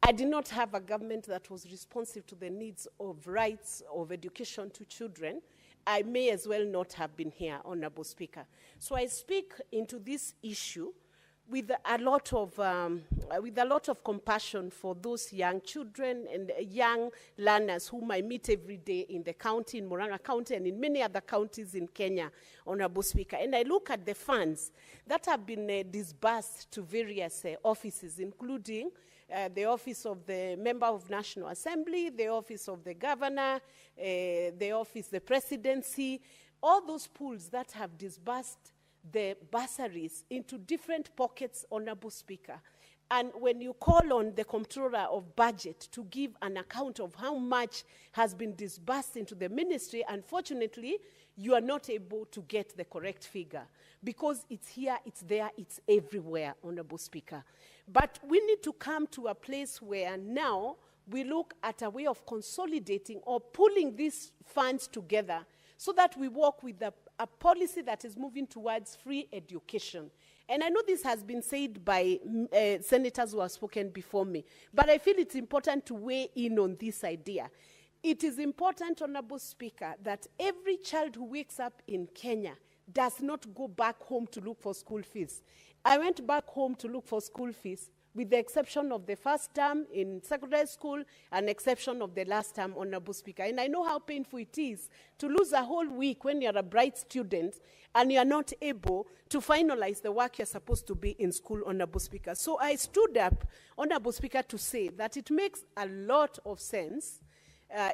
I did not have a government that was responsive to the needs of rights of education to children, I may as well not have been here, Honorable Speaker. So I speak into this issue with a lot of compassion for those young children and young learners whom I meet every day in the county, in Murang'a County, and in many other counties in Kenya, Honorable Speaker. And I look at the funds that have been disbursed to various offices, including the office of the Member of National Assembly, the office of the Governor, the Presidency, all those pools that have disbursed the bursaries into different pockets, Honorable Speaker. And when you call on the Comptroller of Budget to give an account of how much has been disbursed into the ministry, unfortunately, you are not able to get the correct figure because it's here, it's there, it's everywhere, Honorable Speaker. But we need to come to a place where now we look at a way of consolidating or pulling these funds together so that we work with a policy that is moving towards free education. And I know this has been said by senators who have spoken before me, but I feel it's important to weigh in on this idea. It is important, Honorable Speaker, that every child who wakes up in Kenya does not go back home to look for school fees. I went back home to look for school fees, with the exception of the first term in secondary school, and exception of the last term, Honorable Speaker. And I know how painful it is to lose a whole week when you're a bright student and you're not able to finalize the work you're supposed to be in school, Honorable Speaker. So I stood up, Honorable Speaker, to say that it makes a lot of sense,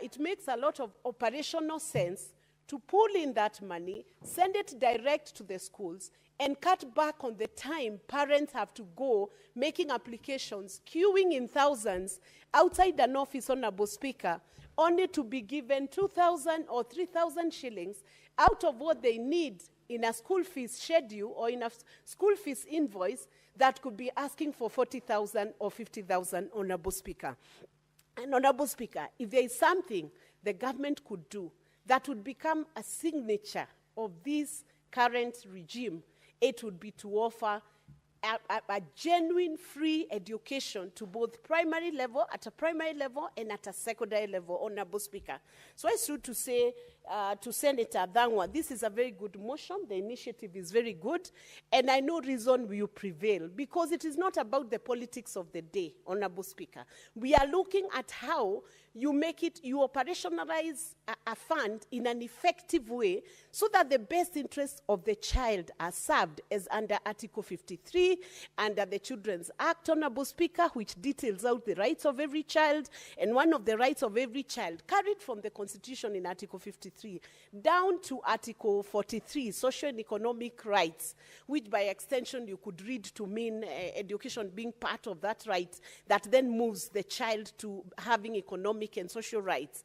it makes a lot of operational sense to pull in that money, send it direct to the schools, and cut back on the time parents have to go making applications, queuing in thousands outside an office, Honorable Speaker, only to be given 2,000 or 3,000 shillings out of what they need in a school fees schedule or in a school fees invoice that could be asking for 40,000 or 50,000, Honorable Speaker. And Honorable Speaker, if there is something the government could do that would become a signature of this current regime, it would be to offer a genuine free education to both primary level, at a primary level, and at a secondary level, Honorable Speaker. So I stood to say to Senator Dhangwa, this is a very good motion, the initiative is very good, and I know reason will prevail, because it is not about the politics of the day, Honorable Speaker. We are looking at how you make it, you operationalize a fund in an effective way so that the best interests of the child are served, as under Article 53, under the Children's Act, Honorable Speaker, which details out the rights of every child, and one of the rights of every child, carried from the Constitution in Article 53, down to Article 43, social and economic rights, which by extension you could read to mean education being part of that right, that then moves the child to having economic and social rights.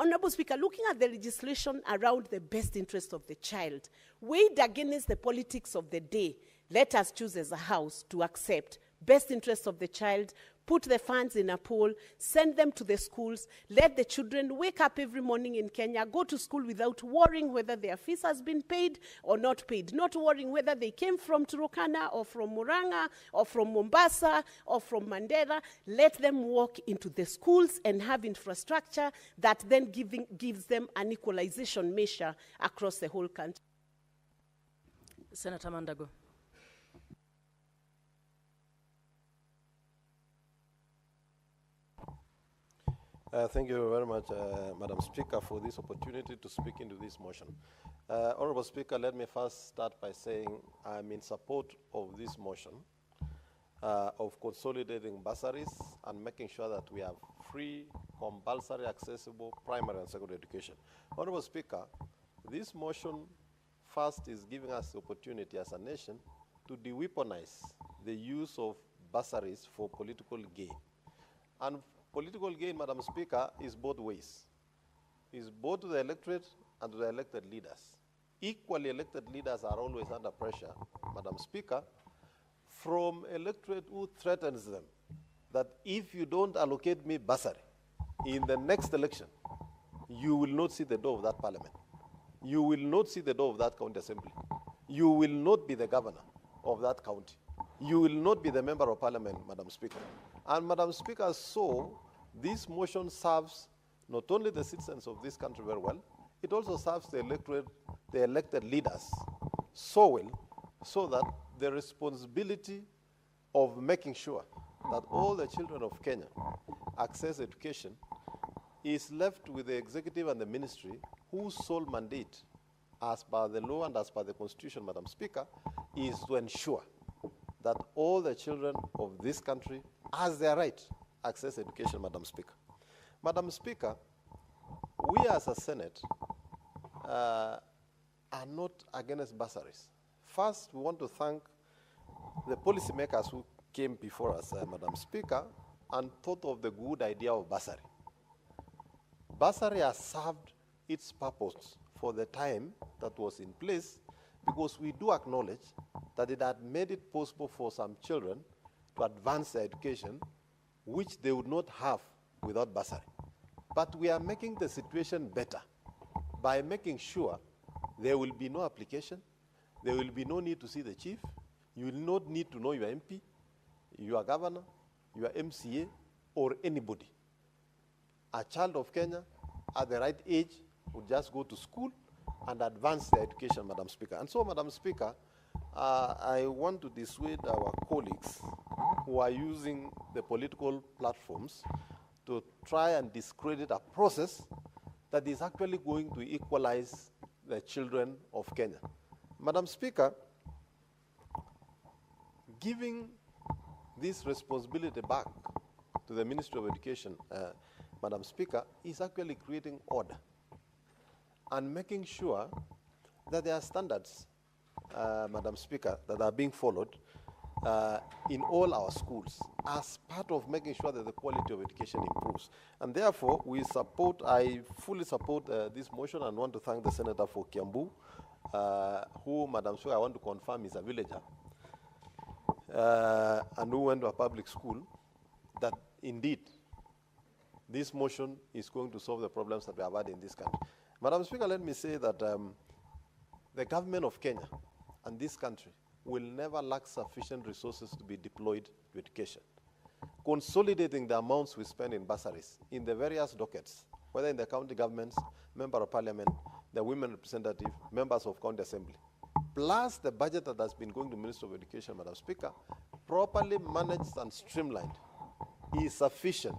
Honorable Speaker, looking at the legislation around the best interest of the child, weighed against the politics of the day, let us choose as a house to accept best interest of the child, put the funds in a pool, send them to the schools, let the children wake up every morning in Kenya, go to school without worrying whether their fees has been paid or not paid, not worrying whether they came from Turkana or from Murang'a or from Mombasa or from Mandera. Let them walk into the schools and have infrastructure that then gives them an equalization measure across the whole country. Senator Mandago. Thank you very much, Madam Speaker, for this opportunity to speak into this motion. Honorable Speaker, let me first start by saying I'm in support of this motion of consolidating bursaries and making sure that we have free, compulsory, accessible primary and secondary education. Honorable Speaker, this motion first is giving us the opportunity as a nation to de-weaponize the use of bursaries for political gain. And political gain, Madam Speaker, is both ways. It's both to the electorate and to the elected leaders. Equally elected leaders are always under pressure, Madam Speaker, from electorate who threatens them that if you don't allocate me bursary in the next election, you will not see the door of that parliament. You will not see the door of that county assembly. You will not be the governor of that county. You will not be the member of parliament, Madam Speaker. And Madam Speaker, so this motion serves not only the citizens of this country very well, it also serves the electorate, the elected leaders so well, so that the responsibility of making sure that all the children of Kenya access education is left with the executive and the ministry, whose sole mandate, as per the law and as per the constitution, Madam Speaker, is to ensure that all the children of this country, as their right, access education, Madam Speaker. Madam Speaker, we as a Senate are not against bursaries. First, we want to thank the policymakers who came before us, Madam Speaker, and thought of the good idea of bursary. Bursary has served its purpose for the time that was in place, because we do acknowledge that it had made it possible for some children to advance their education, which they would not have without bursary. But we are making the situation better by making sure there will be no application, there will be no need to see the chief, you will not need to know your MP, your governor, your MCA, or anybody. A child of Kenya at the right age would just go to school and advance their education, Madam Speaker. And so, Madam Speaker, I want to dissuade our colleagues who are using the political platforms to try and discredit a process that is actually going to equalize the children of Kenya. Madam Speaker, giving this responsibility back to the Ministry of Education, Madam Speaker, is actually creating order and making sure that there are standards, Madam Speaker, that are being followed in all our schools as part of making sure that the quality of education improves. And therefore, I fully support this motion and want to thank the Senator for Kiambu, who, Madam Speaker, I want to confirm is a villager, and who went to a public school, that indeed this motion is going to solve the problems that we have had in this country. Madam Speaker, let me say that the government of Kenya and this country will never lack sufficient resources to be deployed to education. Consolidating the amounts we spend in bursaries in the various dockets, whether in the county governments, member of parliament, the women representative, members of county assembly, plus the budget that has been going to Minister of Education, Madam Speaker, properly managed and streamlined, is sufficient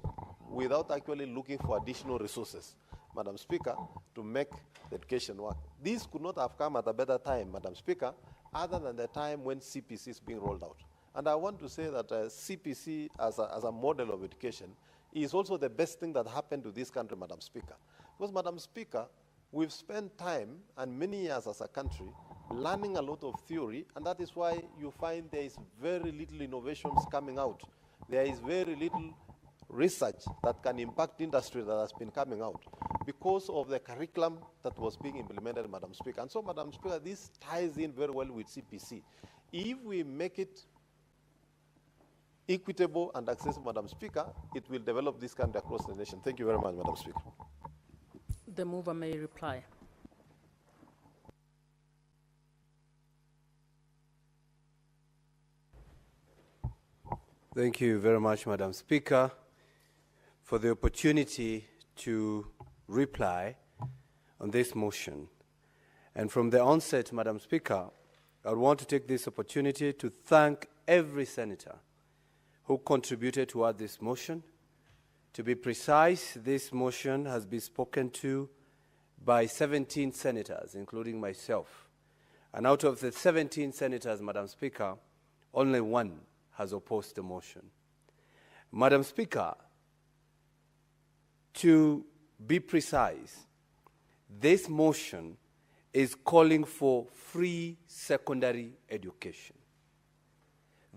without actually looking for additional resources, Madam Speaker, to make the education work. This could not have come at a better time, Madam Speaker, other than the time when CPC is being rolled out. And I want to say that CPC as a model of education is also the best thing that happened to this country, Madam Speaker. Because, Madam Speaker, we've spent time and many years as a country learning a lot of theory, and that is why you find there is very little innovations coming out. There is very little research that can impact industry that has been coming out because of the curriculum that was being implemented, Madam Speaker. And so, Madam Speaker, this ties in very well with CPC. If we make it equitable and accessible, Madam Speaker, it will develop this country across the nation. Thank you very much, Madam Speaker. The mover may reply. Thank you very much, Madam Speaker, for the opportunity to reply on this motion. And from the onset, Madam Speaker, I want to take this opportunity to thank every senator who contributed toward this motion. To be precise, this motion has been spoken to by 17 senators, including myself. And out of the 17 senators, Madam Speaker, only one has opposed the motion. Madam Speaker, to be precise, this motion is calling for free secondary education.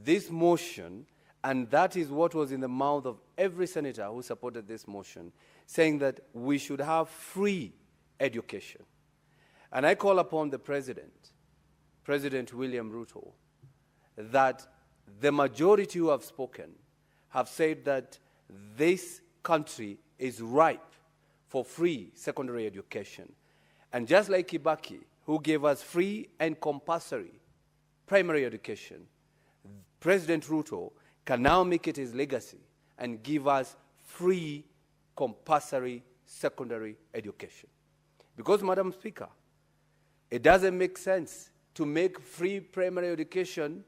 This motion, and that is what was in the mouth of every senator who supported this motion, saying that we should have free education. And I call upon the President, President William Ruto, that the majority who have spoken have said that this country is ripe for free secondary education. And just like Kibaki, who gave us free and compulsory primary education, President Ruto can now make it his legacy and give us free compulsory secondary education. Because, Madam Speaker, it doesn't make sense to make free primary education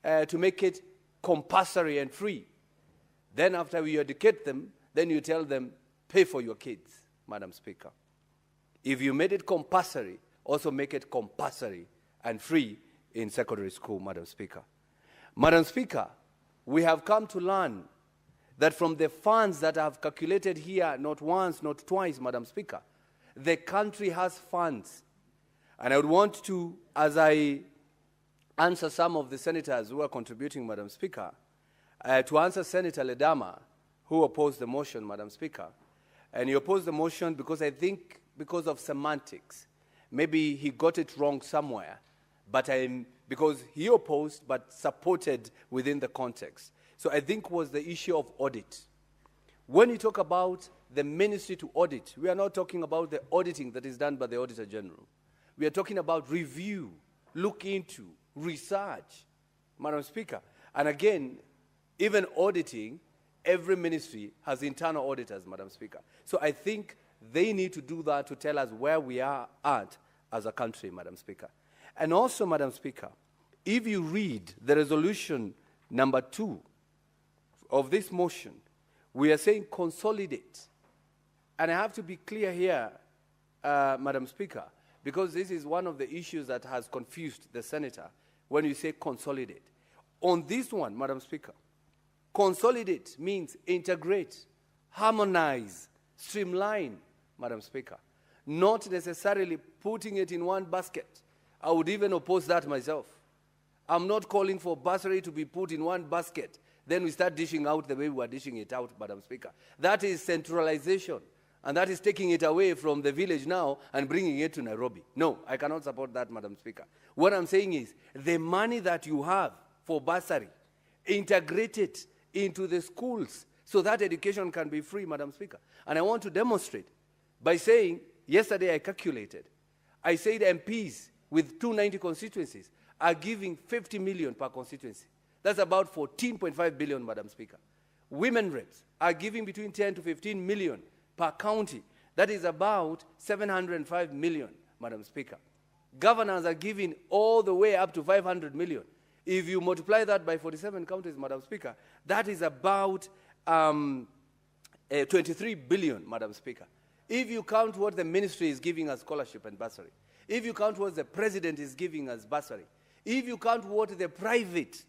to make it compulsory and free. Then after you educate them, then you tell them, pay for your kids, Madam Speaker. If you made it compulsory, also make it compulsory and free in secondary school, Madam Speaker. Madam Speaker, we have come to learn that from the funds that I have calculated here, not once, not twice, Madam Speaker, the country has funds. And I would want to, as I answer some of the senators who are contributing, Madam Speaker, to answer Senator Ledama, who opposed the motion, Madam Speaker. And he opposed the motion because I think because of semantics. Maybe he got it wrong somewhere, but because he opposed but supported within the context. So I think was the issue of audit. When you talk about the ministry to audit, we are not talking about the auditing that is done by the Auditor General. We are talking about review, look into, research, Madam Speaker. And again, even auditing, every ministry has internal auditors, Madam Speaker. So I think they need to do that to tell us where we are at as a country, Madam Speaker. And also, Madam Speaker, if you read the resolution number 2 of this motion, we are saying consolidate. And I have to be clear here, Madam Speaker, because this is one of the issues that has confused the senator when you say consolidate. On this one, Madam Speaker, consolidate means integrate, harmonize, streamline, Madam Speaker, not necessarily putting it in one basket. I would even oppose that myself. I'm not calling for bursary to be put in one basket. Then we start dishing out the way we are dishing it out, Madam Speaker. That is centralization, and that is taking it away from the village now and bringing it to Nairobi. No, I cannot support that, Madam Speaker. What I'm saying is the money that you have for bursary, integrate it into the schools so that education can be free, Madam Speaker. And I want to demonstrate by saying, yesterday I calculated, I said MPs with 290 constituencies are giving 50 million per constituency. That's about 14.5 billion, Madam Speaker. Women reps are giving between 10 to 15 million per county. That is about 705 million, Madam Speaker. Governors are giving all the way up to 500 million. If you multiply that by 47 counties, Madam Speaker, that is about 23 billion, Madam Speaker. If you count what the ministry is giving as scholarship and bursary, if you count what the president is giving as bursary, if you count what the private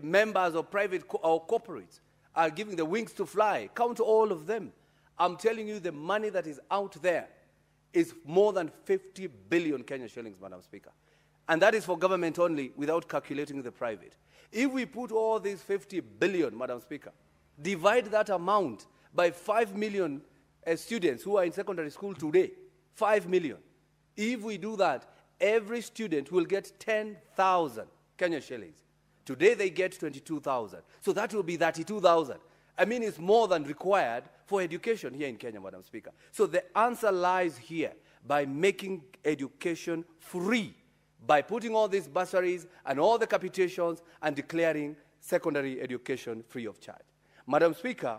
members of private or corporates are giving the wings to fly, count all of them. I'm telling you the money that is out there is more than 50 billion Kenyan shillings, Madam Speaker. And that is for government only without calculating the private. If we put all these 50 billion, Madam Speaker, divide that amount by 5 million students who are in secondary school today, 5 million. If we do that, every student will get 10,000 Kenyan shillings. Today they get 22,000. So that will be 32,000. I mean, it's more than required for education here in Kenya, Madam Speaker. So the answer lies here by making education free, by putting all these bursaries and all the capitations and declaring secondary education free of charge. Madam Speaker,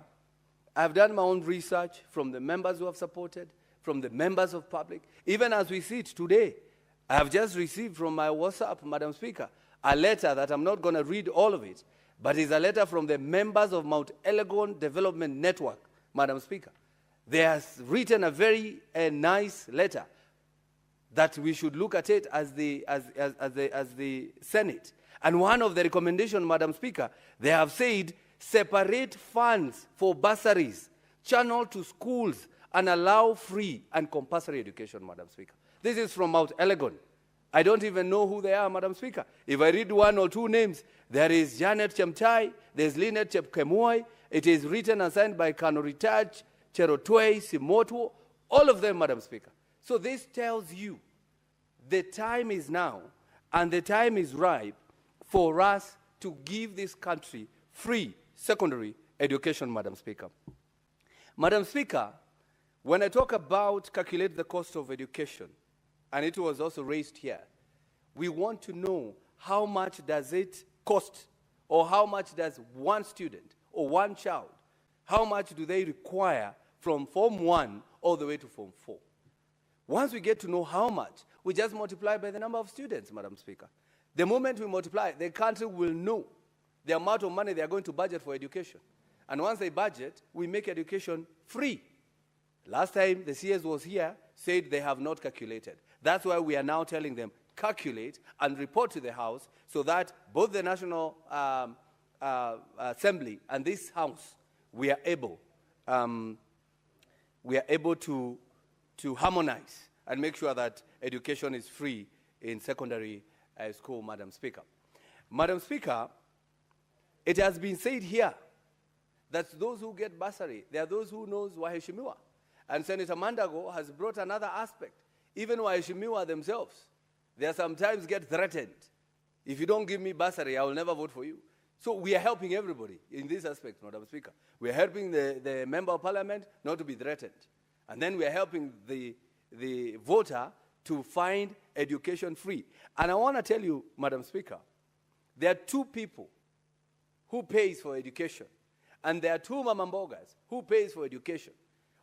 I've done my own research from the members who have supported, from the members of public. Even as we sit today, I have just received from my WhatsApp, Madam Speaker, a letter that I'm not going to read all of it, but it's a letter from the members of Mount Elgon Development Network, Madam Speaker. They have written a very nice letter that we should look at it as the Senate. And one of the recommendations, Madam Speaker, they have said separate funds for bursaries, channel to schools, and allow free and compulsory education, Madam Speaker. This is from Mount Elgon. I don't even know who they are, Madam Speaker. If I read one or two names, there is Janet Chemtai, there's Linet Chepkemoi, it is written and signed by Kanoritach, Cherotwei, Simoto, all of them, Madam Speaker. So this tells you the time is now and the time is ripe for us to give this country free secondary education, Madam Speaker. Madam Speaker, when I talk about calculate the cost of education, and it was also raised here, we want to know how much does it cost, or how much does one student or one child, how much do they require from Form 1 all the way to Form 4? Once we get to know how much, we just multiply by the number of students, Madam Speaker. The moment we multiply, the country will know the amount of money they are going to budget for education. And once they budget, we make education free. Last time the CS was here, said they have not calculated. That's why we are now telling them, calculate and report to the House so that both the National Assembly and this House, we are able to harmonize and make sure that education is free in secondary school, Madam Speaker. Madam Speaker, it has been said here that those who get bursary, they are those who knows waheshimiwa. And Senator Mandago has brought another aspect. Even waheshimiwa themselves, they sometimes get threatened. If you don't give me bursary, I will never vote for you. So we are helping everybody in this aspect, Madam Speaker. We are helping the member of parliament not to be threatened. And then we are helping the voter to find education free. And I want to tell you, Madam Speaker, there are two people who pays for education. And there are two mamambogas who pays for education.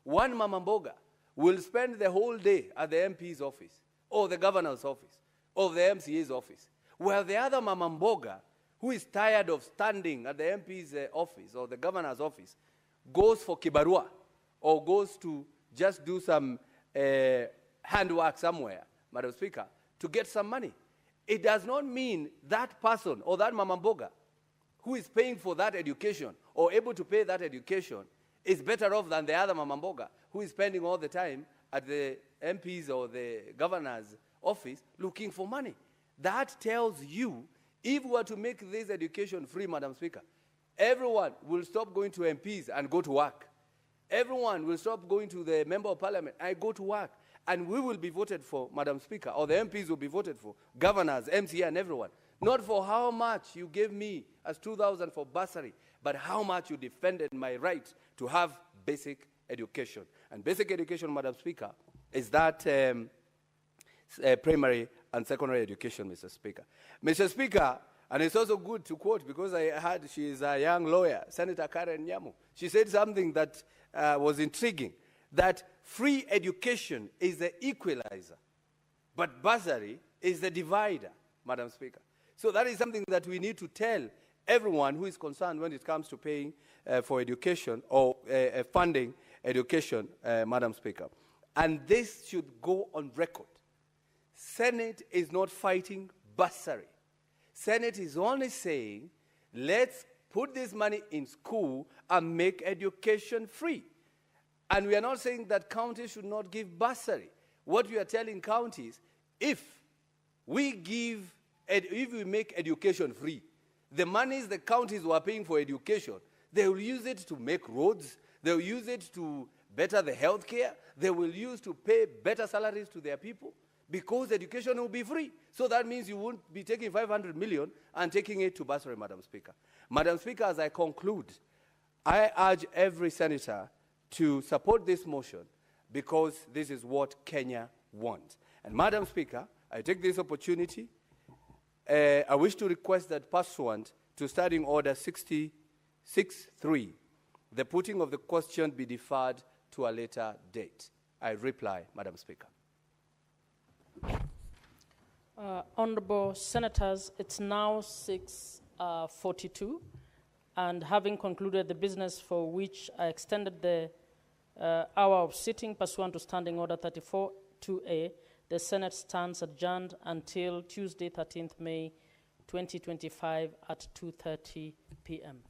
One mamamboga will spend the whole day at the MP's office, or the governor's office, or the MCA's office, while the other mamamboga, who is tired of standing at the MP's office or the governor's office, goes for kibarua, or goes to just do some handwork somewhere, Madam Speaker, to get some money. It does not mean that person or that mamamboga who is paying for that education or able to pay that education is better off than the other mamamboga who is spending all the time at the MP's or the governor's office looking for money. That tells you, if we were to make this education free, Madam Speaker, everyone will stop going to MPs and go to work. Everyone will stop going to the member of parliament and go to work. And we will be voted for, Madam Speaker, or the MPs will be voted for, governors, MCA, and everyone. Not for how much you gave me as 2,000 for bursary, but how much you defended my right to have basic education. And basic education, Madam Speaker, is that primary and secondary education, Mr. Speaker. Mr. Speaker, and it's also good to quote, because I heard she is a young lawyer, Senator Karen Nyamu. She said something that was intriguing, that free education is the equalizer, but bursary is the divider, Madam Speaker. So that is something that we need to tell everyone who is concerned when it comes to paying for education or funding education, Madam Speaker. And this should go on record. Senate is not fighting bursary. Senate is only saying, let's put this money in school and make education free. And we are not saying that counties should not give bursary. What we are telling counties, if we make education free, the monies the counties were paying for education, they will use it to make roads, they will use it to better the health care, they will use to pay better salaries to their people, because education will be free. So that means you won't be taking 500 million and taking it to bursary, Madam Speaker. Madam Speaker, as I conclude, I urge every senator to support this motion because this is what Kenya wants. And Madam Speaker, I take this opportunity. I wish to request that pursuant to Standing Order 66.3, the putting of the question be deferred to a later date. I reply, Madam Speaker. Honorable Senators, it's now 6:42, and having concluded the business for which I extended the hour of sitting pursuant to Standing Order 34.2a, the Senate stands adjourned until Tuesday, 13th May, 2025 at 2:30 p.m.